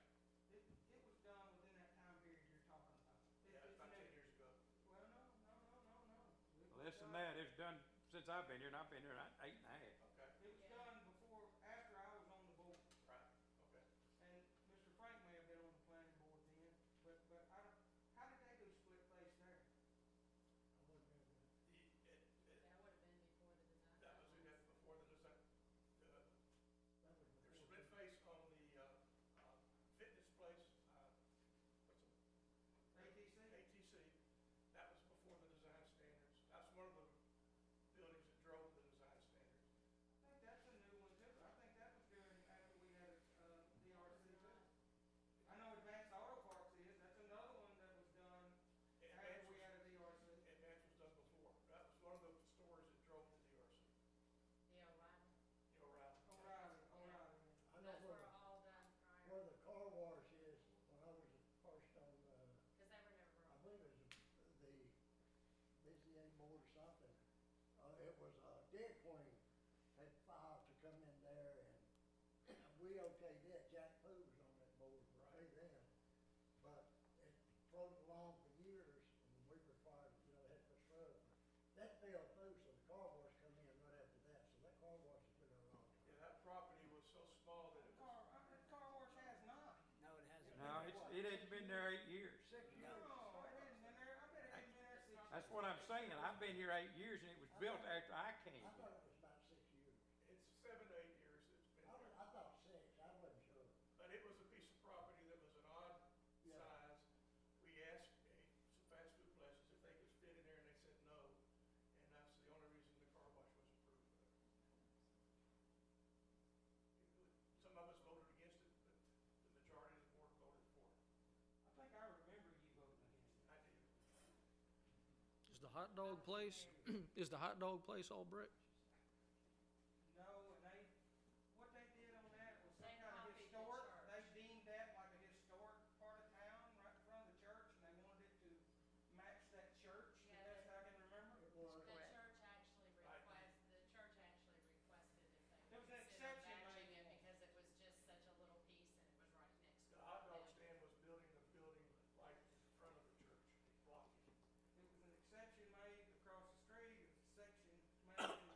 it was done within that time period you're talking about. Yeah, it's about 10 years ago. Well, no. It was Less than done- that, it's done since I've been here, and I've been here 8.5. Okay. It was done before, after I was on the board. Right. Okay. And Mr. Frank may have been on the planning board then, but I don't, how did they do split face there? I wasn't there then. That would have been before the design. That was before the design. That was There's before. split face on the fitness place, ATC? ATC. That was before the design standards. That's one of the buildings that drove the design standards. I think that's a new one too. I think that was during, after we had DRC too. I know Advanced Auto Parts is, that's another one that was done after we had a DRC. Advance was done before. That was one of the stores that drove the DRC. The O'Reilly. O'Reilly. O'Reilly. I know Those where, were all done prior, where the car wash is, when I was first on, because they were never I brought. believe it was the BCA board or something. It was, Dead Queen had filed to come in there and we okayed it. Jack Pooh was on that board, okay then. But it floated along for years and we required, had to scrub. That fell through, so the car wash come in right after that. So that car wash has been there a long time. Yeah, that property was so small that it was. Car wash has not. No, it hasn't. No, it hasn't been there 8 years. 6 No, years. it hasn't been there. I bet it hasn't been there 6 years. That's what I'm saying. I've been here 8 years, and it was built after I came I here. thought it was about 6 years. It's 7 to 8 years it's been there. I thought 6, I wasn't sure. But it was a piece of property that was an odd Yeah. size. We asked some fast food places if they could fit in there, and they said no. And that's the only reason the car wash was approved for that. Some of us voted against it, but the majority of the board voted for it. I think I remember you voting against it. I did. Is the hot dog place, is the hot dog place all brick? No, and what they did on that was some They kind of copied the historic, church. they deemed that like a historic part of town, right in front of the church, and they wanted it to match that church, the Yeah, best I can remember. It was. The Correct. church actually Right. requested if they There was an would exception consider made matching it for it. because it was just such a little piece and it was right next to The it. hot dog stand was building a building right in front of the church, blocking. It was an exception made across the street, it was a section made in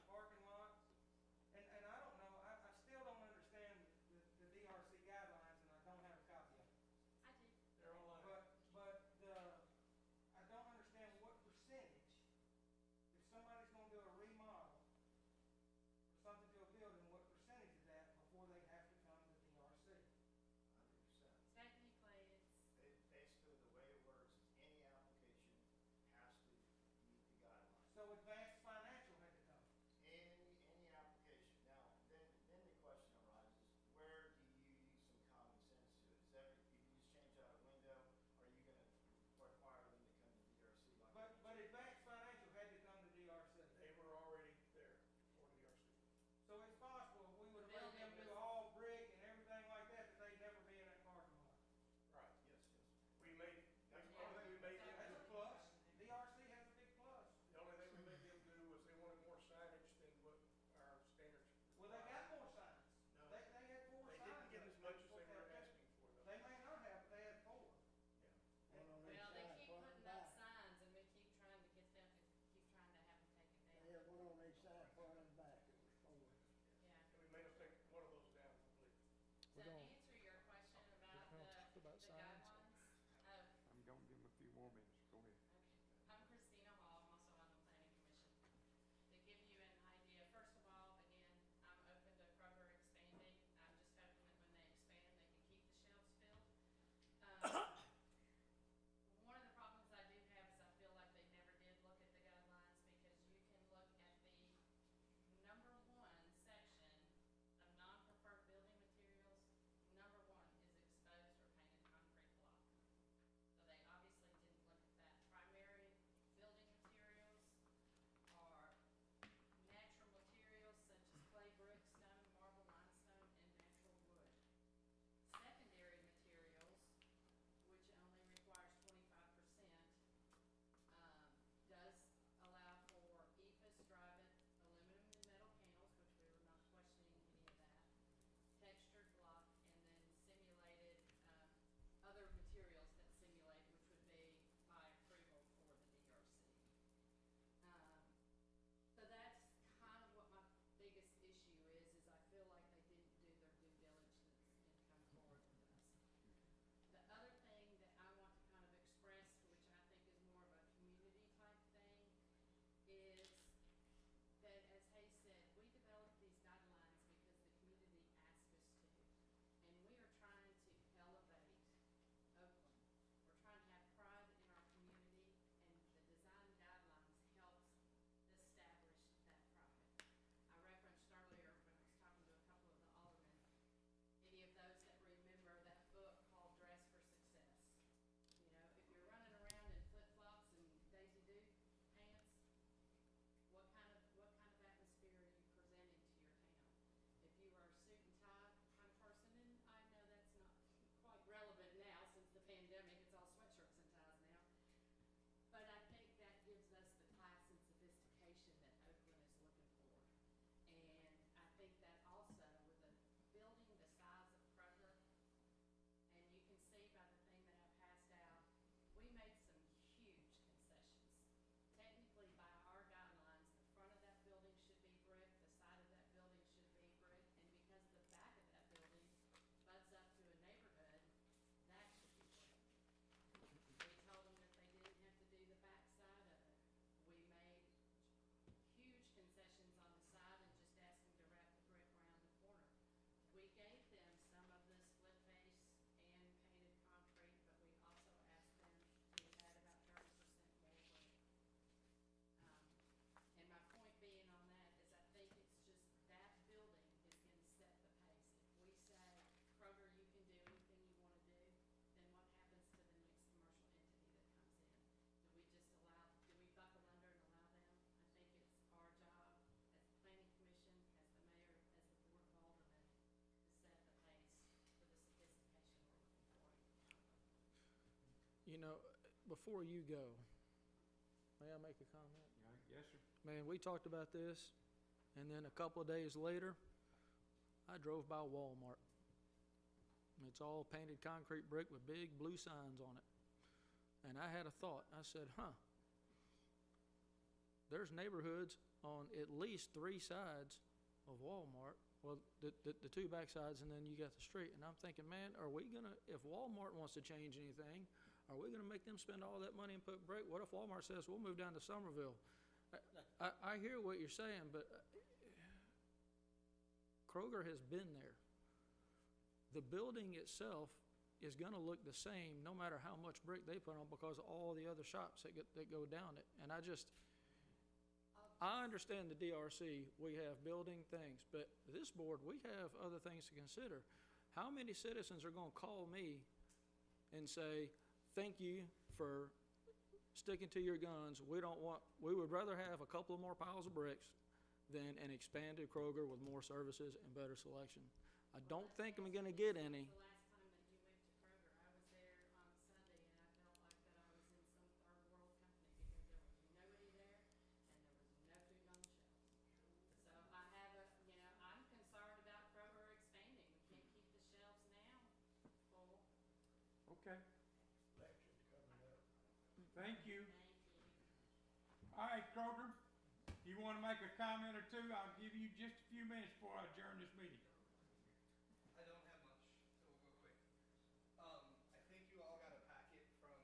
You know, before you go, may I make a comment? Yes, sir. Man, we talked about this, and then a couple of days later, I drove by Walmart. It's all painted concrete brick with big blue signs on it. And I had a thought. I said, there's neighborhoods on at least 3 sides of Walmart. Well, the 2 back sides, and then you got the street. And I'm thinking, man, are we gonna, if Walmart wants to change anything, are we gonna make them spend all that money and put brick? What if Walmart says, we'll move down to Somerville? I hear what you're saying, but Kroger has been there. The building itself is gonna look the same no matter how much brick they put on because of all the other shops that go down it. And I understand the DRC, we have building things, but this board, we have other things to consider. How many citizens are gonna call me and say, thank you for sticking to your guns. We would rather have a couple of more piles of bricks than an expanded Kroger with more services and better selection. I don't think I'm gonna get any. The last time that you went to Kroger, I was there on Sunday, and I felt like that I was in some third world company because there was nobody there and there was no food on the shelves. So I have I'm concerned about Kroger expanding. We can't keep the shelves now full. Okay, Election's coming up. thank you. Thank you. All right, Kroger, you want to make a comment or two? I'll give you just a few minutes before I adjourn this meeting. I don't have much, so we'll go quick. I think you all got a packet from,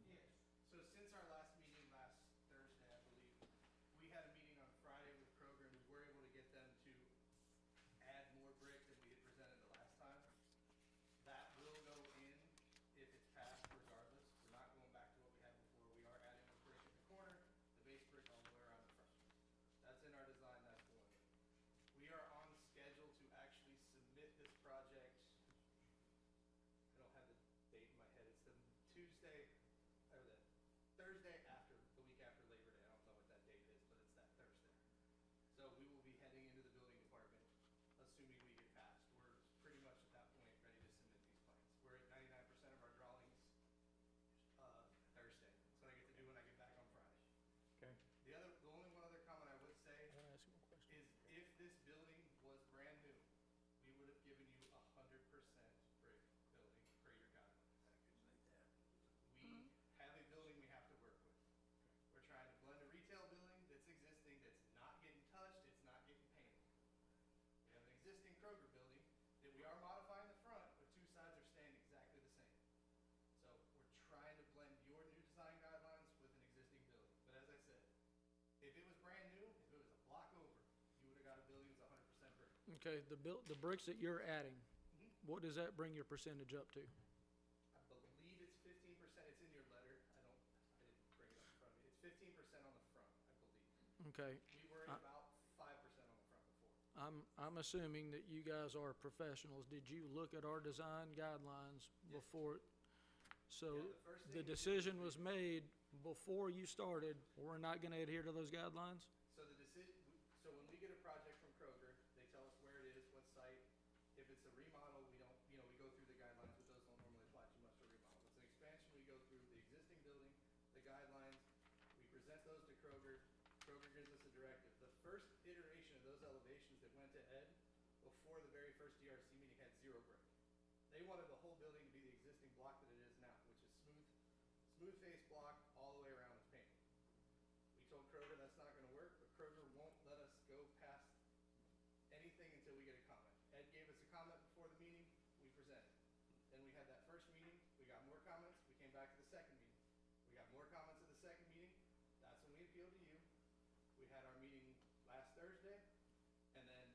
Yes. so since our last meeting last Thursday, I believe, we had a meeting on Friday with Kroger, and we were able to get them to add more brick than we had presented the last time. That will go in if it's passed regardless. We're not going back to what we had before. We are adding the brick in the corner, the base brick all the way around the front. That's in our design, that's going in. We are on schedule to actually submit this project. I don't have the date in my head. It's the Tuesday, or the Thursday after, the week after Labor Day. I don't know what that date is, but it's that Thursday. So we will be heading into the building department, assuming we get passed. We're pretty much at that point ready to submit these plans. We're at 99% of our drawings, Thursday. That's what I get to do when I get back on Friday. Okay. The only one other comment I would say Can I ask you one question? is if this building was brand new, we would have given you 100% brick building per your guidelines. We have a building we have to work with. We're trying to blend a retail building that's existing, that's not getting touched, it's not getting painted. We have an existing Kroger building that we are modifying the front, but 2 sides are staying exactly the same. So we're trying to blend your new design guidelines with an existing building. But as I said, if it was brand new, if it was a block over, you would have got a building that's 100% brick. Okay, the bricks that you're adding, what does that bring your percentage up to? I believe it's 15%. It's in your letter. I didn't bring it up in front of me. It's 15% on the front, I believe. Okay, We were at about 5% on the front before. I'm assuming that you guys are professionals. Did you look at our design guidelines Yes. before? So Yeah, the first the thing we did decision was was made before you started, we're not gonna adhere to those guidelines? So so when we get a project from Kroger, they tell us where it is, what site. If it's a remodel, we don't, we go through the guidelines, but those don't normally apply too much to a remodel. If it's an expansion, we go through the existing building, the guidelines, we present those to Kroger. Kroger gives us a directive. The first iteration of those elevations that went to Ed before the very first DRC meeting had 0 brick. They wanted the whole building to be the existing block that it is now, which is smooth face block all the way around with paint. We told Kroger that's not gonna work, but Kroger won't let us go past anything until we get a comment. Ed gave us a comment before the meeting, we presented. Then we had that first meeting, we got more comments, we came back to the second meeting. We got more comments at the second meeting, that's when we appealed to you. We had our meeting last Thursday, and then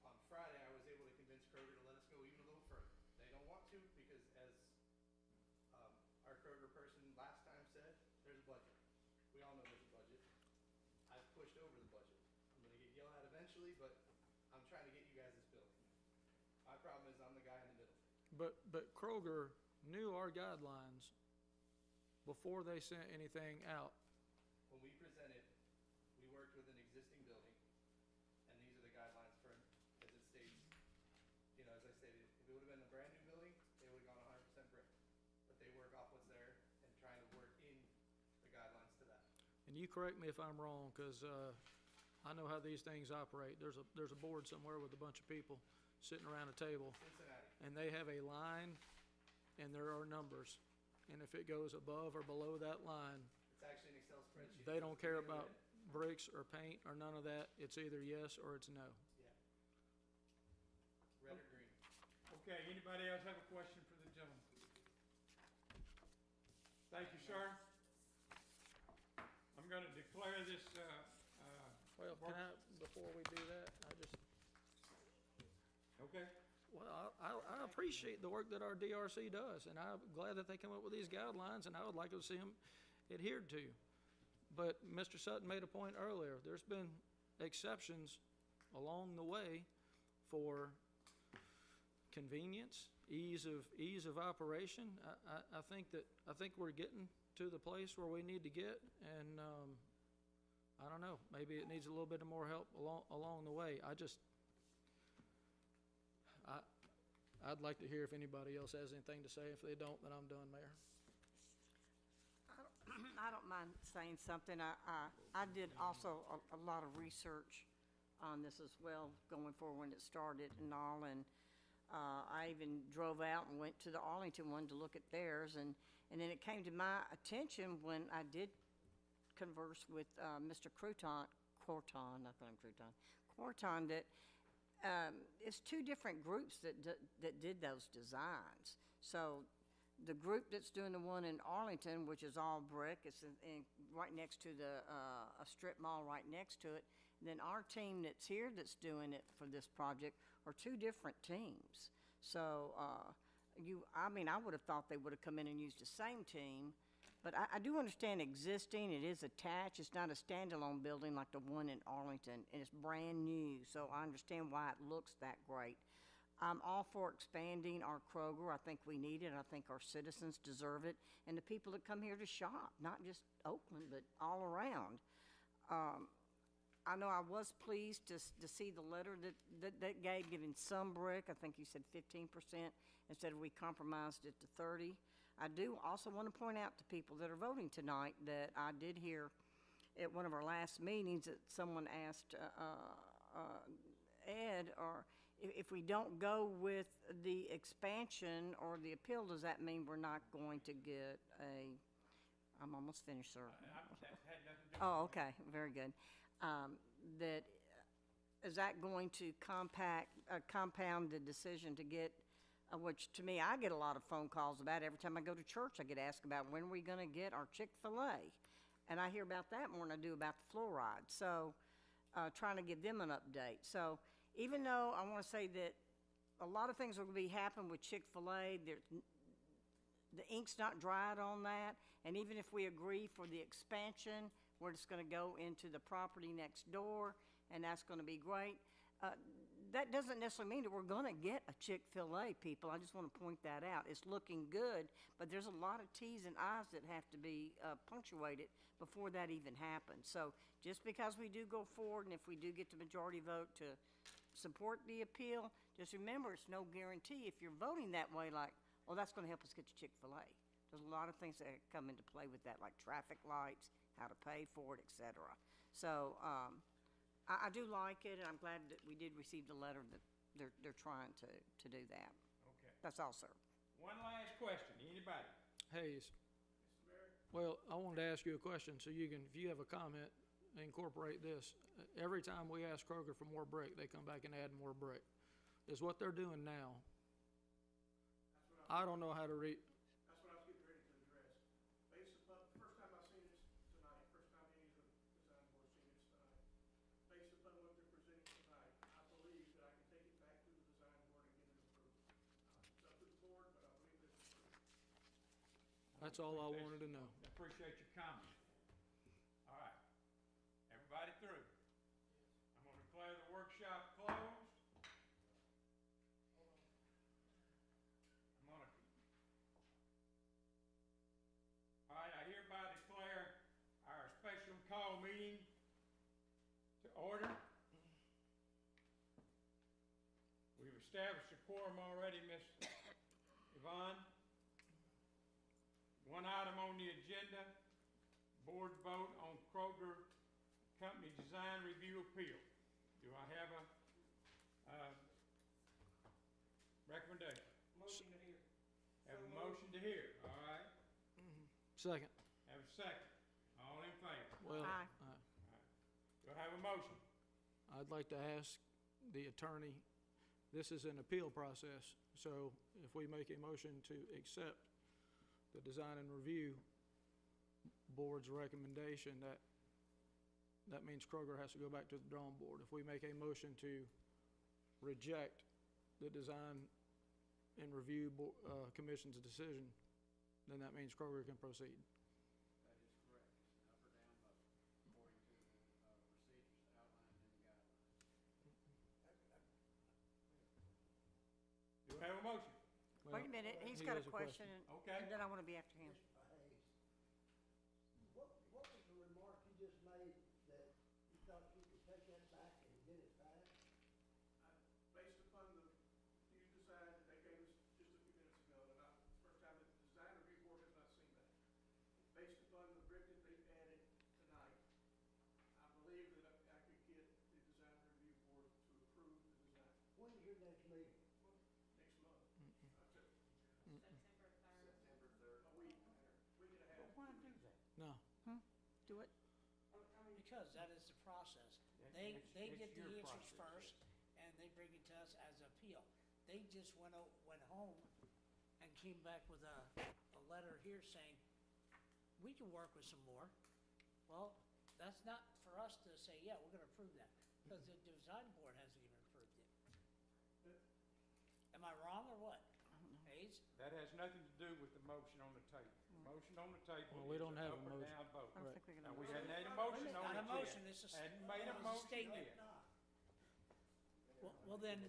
on Friday, I was able to convince Kroger to let us go even a little further. They don't want to, because as our Kroger person last time said, there's a budget. We all know there's a budget. I've pushed over the budget. I'm gonna get yelled at eventually, but I'm trying to get you guys this building. My problem is I'm the guy in the middle. But Kroger knew our guidelines before they sent anything out. When we presented, we worked with an existing building, and these are the guidelines for, as it states, as I stated, if it would've been a brand new building, they would've gone 100% brick. and you correct me if I'm wrong, because I know how these things operate. There's a board somewhere with a bunch of people sitting around a table, Cincinnati. and they have a line, and there are numbers. And if it goes above or below that line, It's actually an Excel spreadsheet. they don't care about Yeah. bricks or paint or none of that. It's either yes or it's no. Red or green. Okay, anybody else have a question for the gentleman? Thank you, sir. I'm gonna declare this, Well, can I, before we do that, okay, I appreciate the work that our DRC does, and I'm glad that they come up with these guidelines, and I would like to see them adhered to. But Mr. Sutton made a point earlier, there's been exceptions along the way for convenience, ease of operation. I think we're getting to the place where we need to get, and, I don't know, maybe it needs a little bit of more help along the way. I'd like to hear if anybody else has anything to say. If they don't, then I'm done, Mayor. I don't mind saying something. I did also a lot of research on this as well, going forward when it started and all, and I even drove out and went to the Arlington one to look at theirs, and then it came to my attention when I did converse with Mr. Crouton, that it's two different groups that did those designs. So the group that's doing the one in Arlington, which is all brick, it's right next to a strip mall right next to it. And then our team that's here that's doing it for this project are two different teams. So I would have thought they would have come in and used the same team. But I do understand existing, it is attached, it's not a standalone building like the one in Arlington, and it's brand new, so I understand why it looks that great. I'm all for expanding our Kroger. I think we need it. I think our citizens deserve it, and the people that come here to shop, not just Oakland, but all around. I know I was pleased to see the letter that gave, giving some brick. I think you said 15% instead of we compromised it to 30. I do also want to point out to people that are voting tonight that I did hear at one of our last meetings that someone asked Ed, or if we don't go with the expansion or the appeal, does that mean we're not going to get I'm almost finished, sir. that had nothing to do with Oh, okay, very good. Is that going to compound the decision to get, which to me, I get a lot of phone calls about. Every time I go to church, I get asked about when are we going to get our Chick-fil-A? And I hear about that more than I do about the fluoride. So trying to give them an update. So even though I want to say that a lot of things are going to be happening with Chick-fil-A, the ink's not dried on that. And even if we agree for the expansion, where it's going to go into the property next door, and that's going to be great, that doesn't necessarily mean that we're going to get a Chick-fil-A, people. I just want to point that out. It's looking good, but there's a lot of T's and I's that have to be punctuated before that even happens. So just because we do go forward, and if we do get the majority vote to support the appeal, just remember it's no guarantee if you're voting that way, like, oh, that's going to help us get to Chick-fil-A. There's a lot of things that come into play with that, like traffic lights, how to pay for it, et cetera. So I do like it, and I'm glad that we did receive the letter that they're trying to do that. Okay. That's all, sir. One last question, anybody? Hayes. Well, I wanted to ask you a question, so you can, if you have a comment, incorporate this. Every time we ask Kroger for more brick, they come back and add more brick. Is what they're doing now. I don't know how to read. That's what I was getting ready to address. Based upon, the first time I seen this tonight, first time any of the design board seen this tonight, based upon what they're presenting tonight, I believe that I can take it back to the design board and get it approved. It's up to the board, but I believe it's approved. That's all I wanted to know. Appreciate your comment. All right, everybody through? I'm gonna declare the workshop closed. All right, I hereby declare our special call meeting to order. We've established a quorum already, Ms. Yvonne. One item on the agenda, board vote on Kroger Company Design Review Appeal. Do I have a, recommendation? Motion to hear. Have a motion to hear, all right? Second. Have a second. All in favor? Well, Aye. Do I have a motion? I'd like to ask the attorney, this is an appeal process, so if we make a motion to accept the design and review board's recommendation, that means Kroger has to go back to the drawing board. If we make a motion to reject the design and review commission's decision, then that means Kroger can proceed. That is correct. It's an up or down vote according to the procedures outlined in the guidelines. Do I have a motion? Wait a minute, he's he got has a a question. question, Okay. and then I want to be after him. Mr. Hayes, what was the remark you just made that you thought you could take that back and get it passed? Based upon the new design that they gave us just a few minutes ago, and first time that the design review board has not seen that. Based upon the brick that they added tonight, I believe that I could get the design review board to approve the design When's your next meeting? next month. September 3rd. A week and a half. Why do that? No. Do it. Because that is the process. They get the answers first, and they bring it to us as an appeal. They just went home and came back with a letter here saying, we can work with some more. Well, that's not for us to say, yeah, we're gonna approve that, because the design board hasn't even approved it. Am I wrong or what? Hayes? That has nothing to do with the motion on the table. Motion on the table Well, we is don't an have up a or motion. down vote. I don't think we're Now, gonna. we hadn't had a motion on Not it a motion, yet. it's a Hadn't made a it's a motion statement. yet. Well, then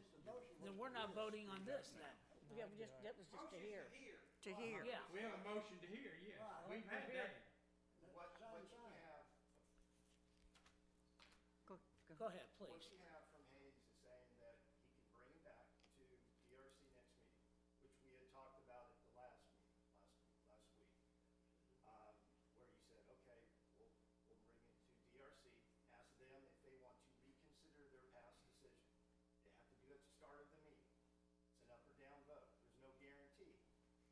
we're not voting on this then. Yeah, that was just to hear. Motion to hear. To hear. Yeah. We have a motion to hear, yes. We've had that. What you have, Go ahead, What please. you have from Hayes is saying that he can bring it back to DRC next meeting, which we had talked about at the last meeting, last week. Where you said, okay, we'll bring it to DRC, ask them if they want to reconsider their past decision. They have to do it at the start of the meeting. It's an up or down vote. There's no guarantee.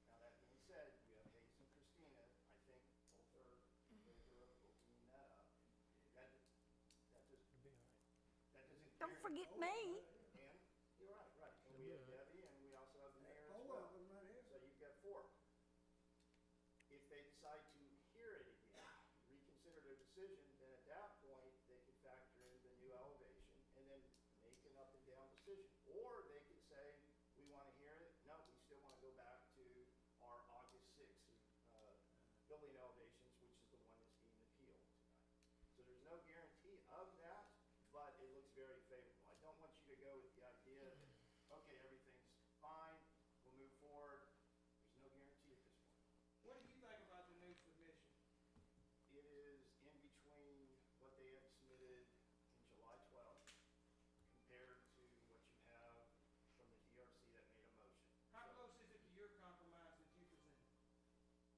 Now, that being said, you have Hayes and Christina, I think both are opening that up. That doesn't Don't guarantee. forget me. And, you're right, right. And we have Debbie, and we also have the mayor as four well. of them right here. So you've got four. If they decide to hear it again, reconsider their decision, then at that point, they could factor in the new elevation and then make an up and down decision. Or they could say, we want to hear it, no, we still want to go back to our August 6th building elevations, which is the one that's being appealed tonight. So there's no guarantee of that, but it looks very favorable. I don't want you to go with the idea that, okay, everything's fine, we'll move forward. There's no guarantee at this point. What do you think about the new submission? It is in between what they had submitted in July 12th compared to what you have from the DRC that made a motion. How So close is it to your compromise that you presented?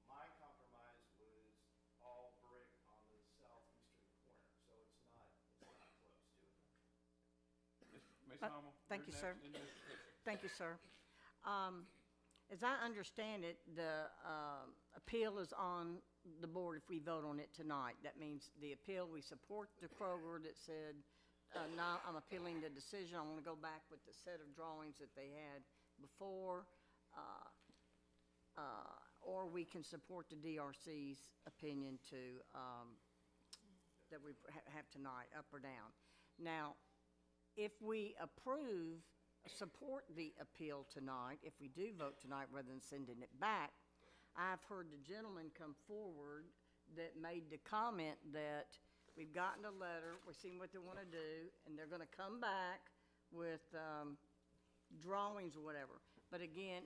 my compromise was all brick on the southeastern corner, so it's not close to it. Ms. Uh, Hummel, thank you're you, sir. next in this. Thank you, sir. As I understand it, the appeal is on the board if we vote on it tonight. That means the appeal, we support the Kroger that said, no, I'm appealing the decision. I want to go back with the set of drawings that they had before. Or we can support the DRC's opinion that we have tonight, up or down. Now, if we support the appeal tonight, if we do vote tonight rather than sending it back, I've heard the gentleman come forward that made the comment that we've gotten a letter, we've seen what they want to do, and they're going to come back with drawings or whatever. But again,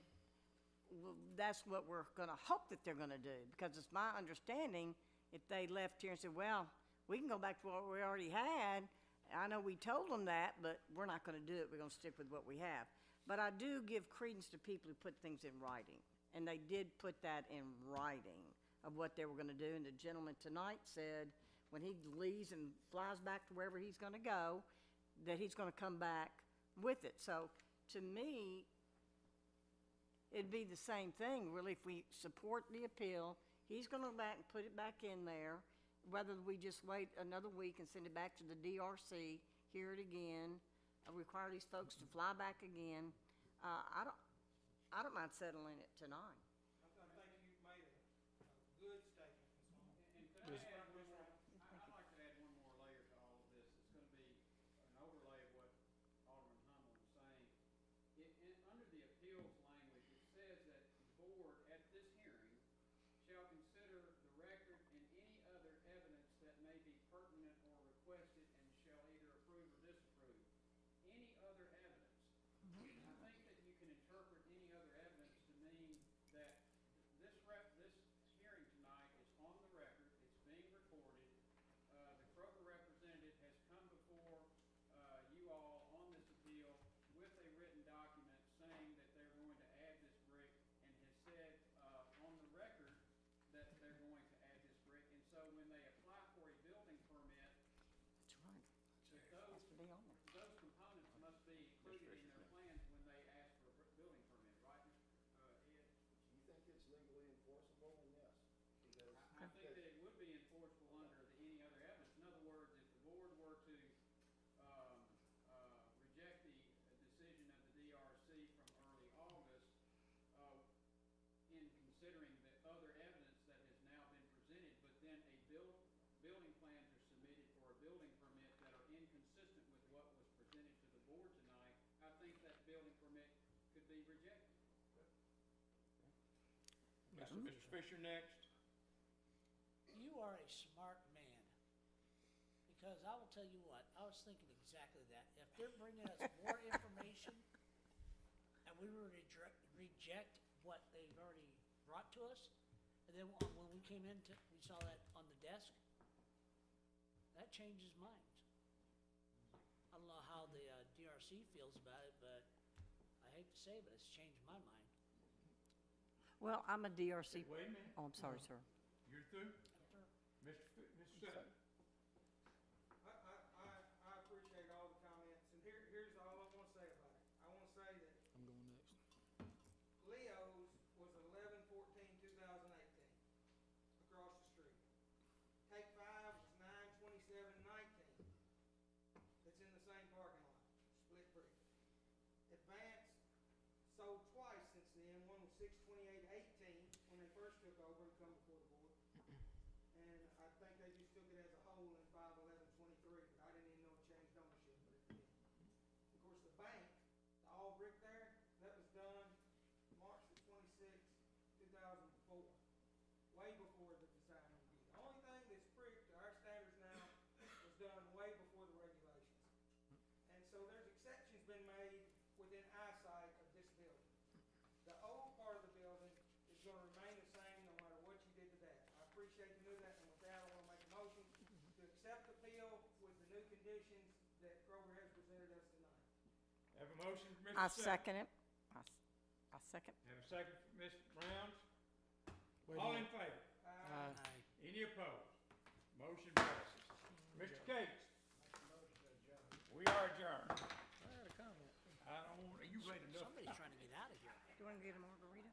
that's what we're going to hope that they're going to do, because it's my understanding if they left here and said, well, we can go back to what we already had. I know we told them that, but we're not going to do it. We're going to stick with what we have. But I do give credence to people who put things in writing, and they did put that in writing. of what they were gonna do, and the gentleman tonight said, when he leaves and flies back to wherever he's gonna go, that he's gonna come back with it. So, to me, it'd be the same thing, really, if we support the appeal, he's gonna go back and put it back in there, whether we just wait another week and send it back to the DRC, hear it again, require these folks to fly back again. I don't mind settling it tonight. I think you've made a good statement, Ms. Long. And could I add one more, I'd like to add one more layer to all of this. It's gonna be an overlay of what Alderman Hummel was saying. Under the appeals language, it says that the board at this hearing shall consider the record and any other evidence that may be pertinent or requested and shall either approve or disapprove. Any other evidence. I think that you can interpret any other evidence to mean that this hearing tonight is on the record, it's being recorded. The Kroger representative has come before you all on this appeal with a written document saying that they're going to add this brick and has said on the record that they're going to add this brick. And so when they apply for a building permit, That's right. that Has to be on there. those components must be included in their plans when they ask for a building permit, right, Mr. Ed? Do you think it's legally enforceable? And yes, because. I think that it would be enforceable under any other evidence. In other words, if the board were to reject the decision of the DRC from early August, in considering the other evidence that has now been presented, but then building plans are submitted for a building permit that are inconsistent with what was presented to the board tonight, I think that building permit could be rejected. Mr. Fisher next. You are a smart man, because I will tell you what, I was thinking exactly that. If they're bringing us more information, and we were to reject what they've already brought to us, and then when we came in, we saw that on the desk, that changes minds. I don't know how the DRC feels about it, but I hate to say it, but it's changed my mind. Well, I'm a DRC. Wait a minute. Oh, I'm sorry, sir. You're through? Mr. Sutton. I appreciate all the comments, and here's all I wanna say about it. I wanna say that I'm going next. Leo's was 11/14/2018, across the street. Take 5 was 9/27/19. It's in the same parking lot, split brick. Advance sold twice since then. One was 6/28/18, when they first took over and come before the board. And I think they just took it as a whole in 5/11/23, but I didn't even know it changed ownership, but it did. Of course, the bank, the all brick there, that was done March 26, 2004, way before the design review. The only thing that's brick to our standards now was done way before the regulations. And so there's exceptions been made within eyesight of this building. The old part of the building is gonna remain the same no matter what you did to that. I appreciate you knew that, and with that, I wanna make a motion to accept the appeal with the new conditions that Kroger has presented us tonight. Have a motion from Mr. I Sutton. second it. I second. Have a second from Ms. Rounds. Wait a All in minute. favor? Aye. Any opposed? Motion passes. Mr. Gates, Make a motion to adjourn. we are adjourned. I had a comment. I don't want, you wait enough. Somebody's trying to get out of here. Do you want to get a margarita?